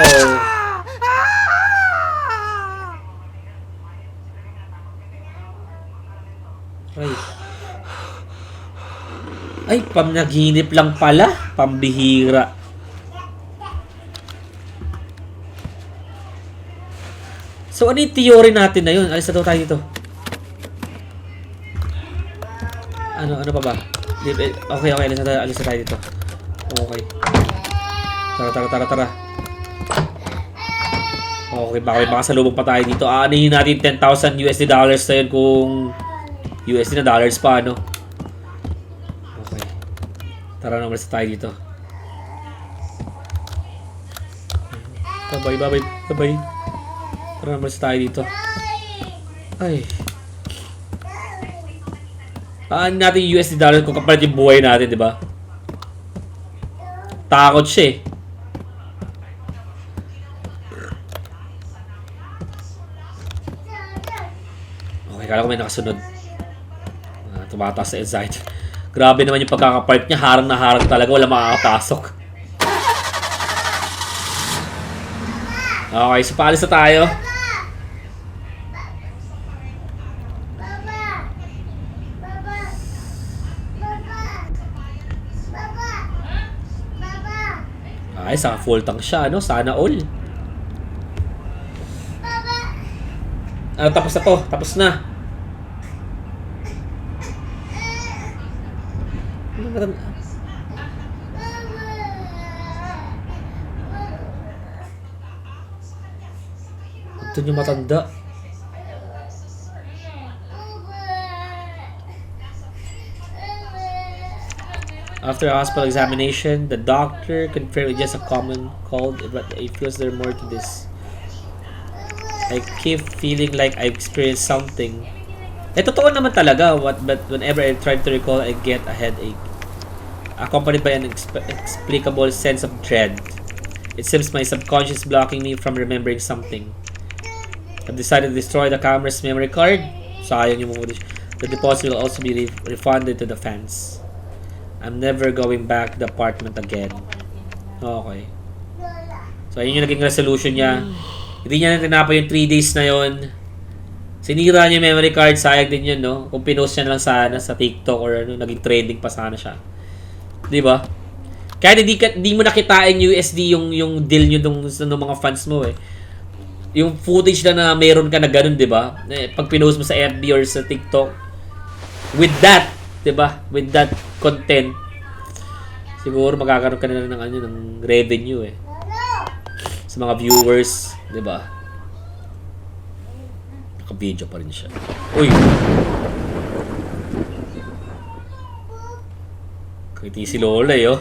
Ay. Ay, panaginip lang pala. Pambihira. So, ano yung theory natin na yun? Alis na daw tayo dito. Ano pa ba? Okay, alis na tayo dito. Okay. Tara. Okay, baka salubong pa tayo dito. Aanihin natin 10,000 USD dollars na yun kung USD na dollars pa, ano? Okay. Tara na, umalis tayo dito. Bye. Tara naman tayo dito. Ay. Natin yung USD dollar kung kapalit yung buhay natin, di ba? Takot siya eh. Okay, kala ko may nakasunod. Tumataas sa anxiety. Grabe naman yung pagkakapalit niya. Harang na harang talaga. Wala makakapasok. Okay, so paalis na tayo. Ay, saka full tank siya, ano? Sana all. Tapos na to. Tapos na. Ito yung matanda. After a hospital examination, the doctor confirmed it's just a common cold, but it feels there more to this. I keep feeling like I've experienced something. Totoo naman talaga, but whenever I try to recall, I get a headache, accompanied by an inexplicable sense of dread. It seems my subconscious blocking me from remembering something. I've decided to destroy the camera's memory card. Sayang yung mga. The deposit will also be refunded to the fans. I'm never going back to the apartment again. Okay. So, yun yung naging resolution niya. Hindi niya na tinapay yung 3 days na yon. Sinira niya yung memory card. Sayang din yun, no? Kung pinost niya lang sana sa TikTok or ano, naging trending pa sana siya. Di ba? Kaya hindi mo nakitain USD yung deal nyo nung mga fans mo eh. Yung footage na meron ka na ganun, di ba? Pag pinost mo sa FB or sa TikTok. With that, di ba? With that content, siguro magkakaroon ka na ng revenue eh. Sa mga viewers, di ba? Naka-video pa rin siya. Uy! Nakangiti si Lola eh, oh.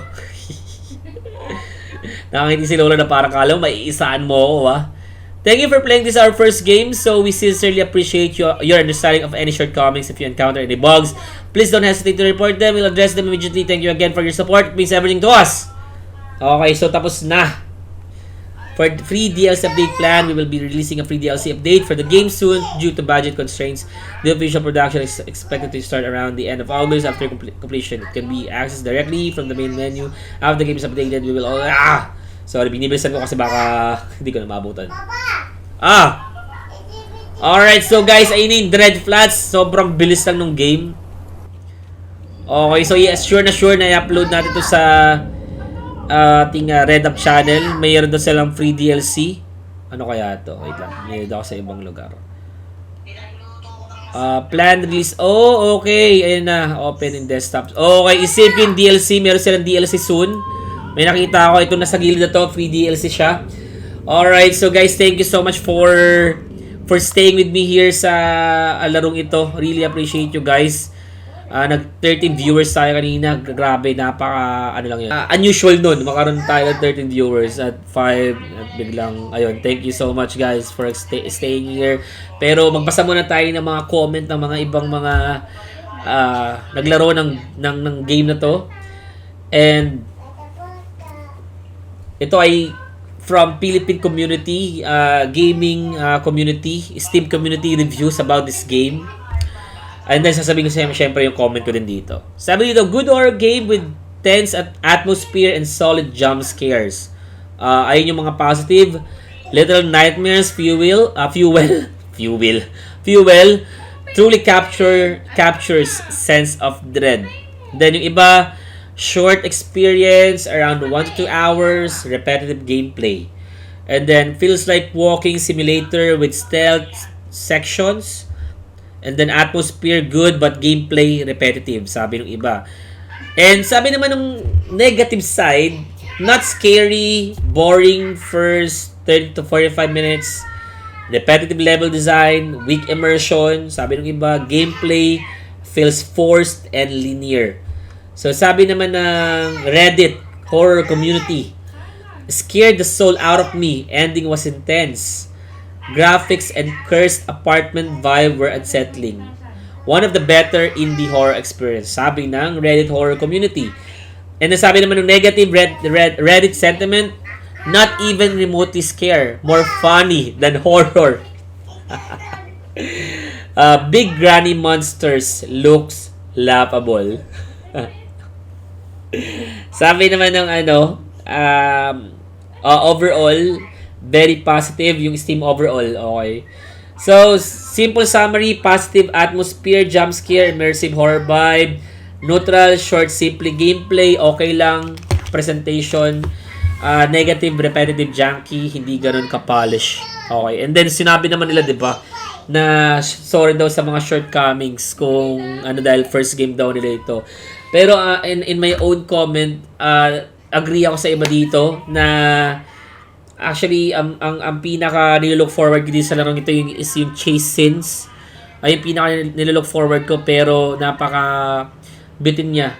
Nakangiti si Lola na parang kala mo, maiisaan mo ako, ha? Thank you for playing this our first game. So we sincerely appreciate your understanding of any shortcomings. If you encounter any bugs, please don't hesitate to report them. We'll address them immediately. Thank you again for your support. It means everything to us. Okay, so tapos na. For the free DLC update plan, we will be releasing a free DLC update for the game soon due to budget constraints. The official production is expected to start around the end of August after completion. It can be accessed directly from the main menu. After the game is updated, we will all... Sorry, binibilisan ko kasi baka hindi ko na maabutan. Alright, so guys, ayun yung Dread Flats. Sobrang bilis lang nung game. Okay, so yes, sure na i-upload natin to sa ating Red Up channel. Mayroon doon silang free DLC. Ano kaya to? Wait lang, mayroon ako sa ibang lugar. Planned release. Oh, okay. Ayun na, open in desktops. Okay, isave yung DLC. Meron silang DLC soon. May nakita ako, ito nasa gilid na to, free DLC siya. Alright, so guys, thank you so much for staying with me here sa larong ito. Really appreciate you guys. Nag-13 viewers tayo kanina. Grabe, napaka, ano lang yun. Unusual nun, makaroon tayo ng 13 viewers at 5, at biglang, ayun. Thank you so much guys for staying here. Pero magbasa muna tayo ng mga comment ng mga ibang mga naglaro ng game na to. And ito ay from Philippine community, gaming community, Steam community reviews about this game. And then sasabihin ko sa inyo, syempre yung comment ko din dito. Sabi dito, good horror game with tense atmosphere and solid jump scares. Ayun yung mga positive. Little nightmares, fuel, truly captures sense of dread. Then yung iba, Short experience, around 1 to 2 hours, repetitive gameplay. And then feels like walking simulator with stealth sections. And then atmosphere good but gameplay repetitive, sabi ng iba. And sabi naman ng negative side, not scary, boring first 30 to 45 minutes, repetitive level design, weak immersion, sabi ng iba, gameplay feels forced and linear. So sabi naman ng Reddit horror community, scared the soul out of me, ending was intense. Graphics and cursed apartment vibe were unsettling. One of the better indie horror experience, sabi ng Reddit horror community. And sabi naman ng negative Reddit sentiment, not even remotely scare, more funny than horror. Big granny monsters looks laughable. Sabi naman ng overall, very positive yung Steam overall. Okay. So, simple summary, positive atmosphere, jump scare, immersive horror vibe, neutral, short, simple gameplay, okay lang, presentation, negative, repetitive, junky, hindi ganun ka-polish. Okay. And then, sinabi naman nila, di ba, na sorry daw sa mga shortcomings kung dahil first game daw nila ito. Pero, in my own comment, agree ako sa iba dito na actually, ang pinaka nilook forward ko dito sa larong ito is yung chase scenes. Ay, yung pinaka nilook forward ko, pero bitin niya.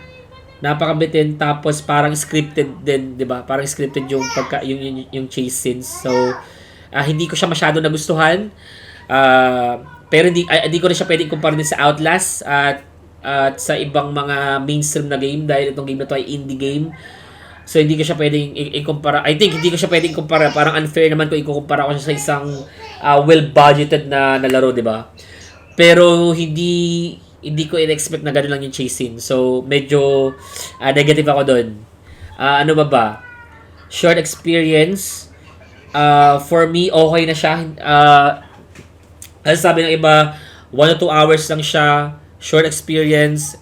Napaka-bitin, tapos parang scripted din, 'di ba? Parang scripted yung yung chase scenes. So, hindi ko siya masyado nagustuhan. Pero hindi ko rin siya pwedeng kumpara din sa Outlast at sa ibang mga mainstream na game dahil itong game na to ay indie game. So, hindi ko siya pwedeng i-kumpara. I think, hindi ko siya pwedeng kumpara. Parang unfair naman kung ikukumpara ko siya sa isang well-budgeted na laro, di ba? Pero, hindi ko in-expect na gano'n lang yung chasing. So, medyo negative ako doon. Ano ba? Short experience. For me, okay na siya. As sabi ng iba, 1 to 2 hours lang siya. Short experience.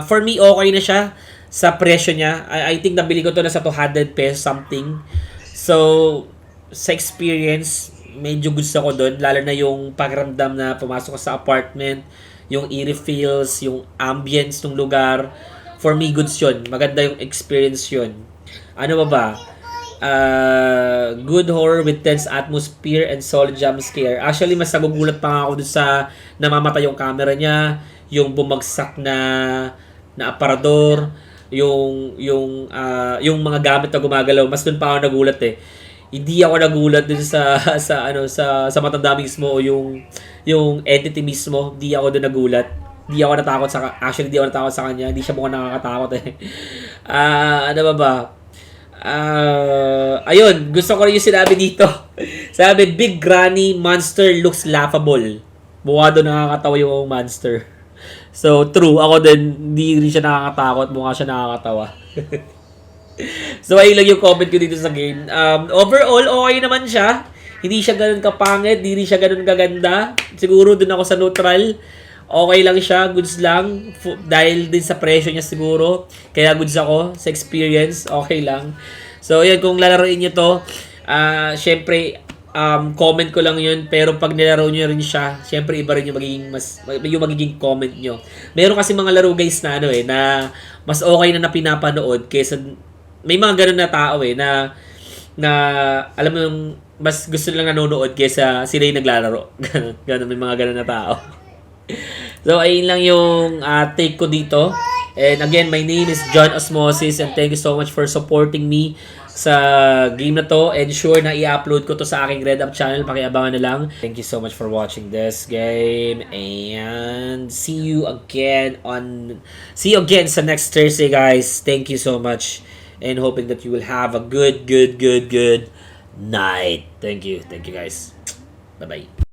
For me, okay na siya. Sa presyo niya, I think nabili ko to na sa 200 pesos something. So, sa experience, medyo gusto ko doon. Lalo na yung pakiramdam na pumasok ka sa apartment, yung eerie feels, yung ambience ng lugar. For me, goods yun. Maganda yung experience yun. Ano ba? Good horror with tense atmosphere and solid jump scare. Actually, mas nagugulat pa nga ako dun sa namamatay yung camera niya, yung bumagsak na aparador, yung mga gamit na gumagalaw, mas doon pa ako nagulat eh. Hindi ako nagulat dun sa matanda mismo o yung entity mismo. Hindi ako doon nagulat. Hindi ako natakot sa kanya. Hindi siya mukhang nakakatakot eh. Ano ba? Ayun, gusto ko rin yung sinabi dito. Sabi, big granny monster looks laughable. Mukha doon nakakatawa yung monster. So, true. Ako din, hindi rin siya nakakatakot. Mukha siya nakakatawa. So, ayun lang yung comment ko dito sa game. Overall, okay naman siya. Hindi siya ganun kapangit. Hindi rin siya ganun kaganda. Siguro dun ako sa neutral. Okay lang siya. Goods lang. Dahil din sa presyo niya siguro. Kaya goods ako. Sa experience, okay lang. So, yun. Kung lalaroin nyo to, syempre, comment ko lang yun, pero pag nilaro nyo rin siya, syempre iba rin yung magiging comment nyo. Meron kasi mga laro guys na na mas okay na pinapanood kaysa may mga ganun na tao na alam mo yung mas gusto nilang nanonood kaysa sila yung naglalaro. Ganun, may mga ganun na tao. So, ayun lang yung take ko dito. And again, my name is John Osmosis and thank you so much for supporting me sa game na to, and sure na i-upload ko to sa aking Red Up channel, pakiabangan na lang. Thank you so much for watching this game, and see you again sa next Thursday, guys. Thank you so much, and hoping that you will have a good night. Thank you guys. Bye bye.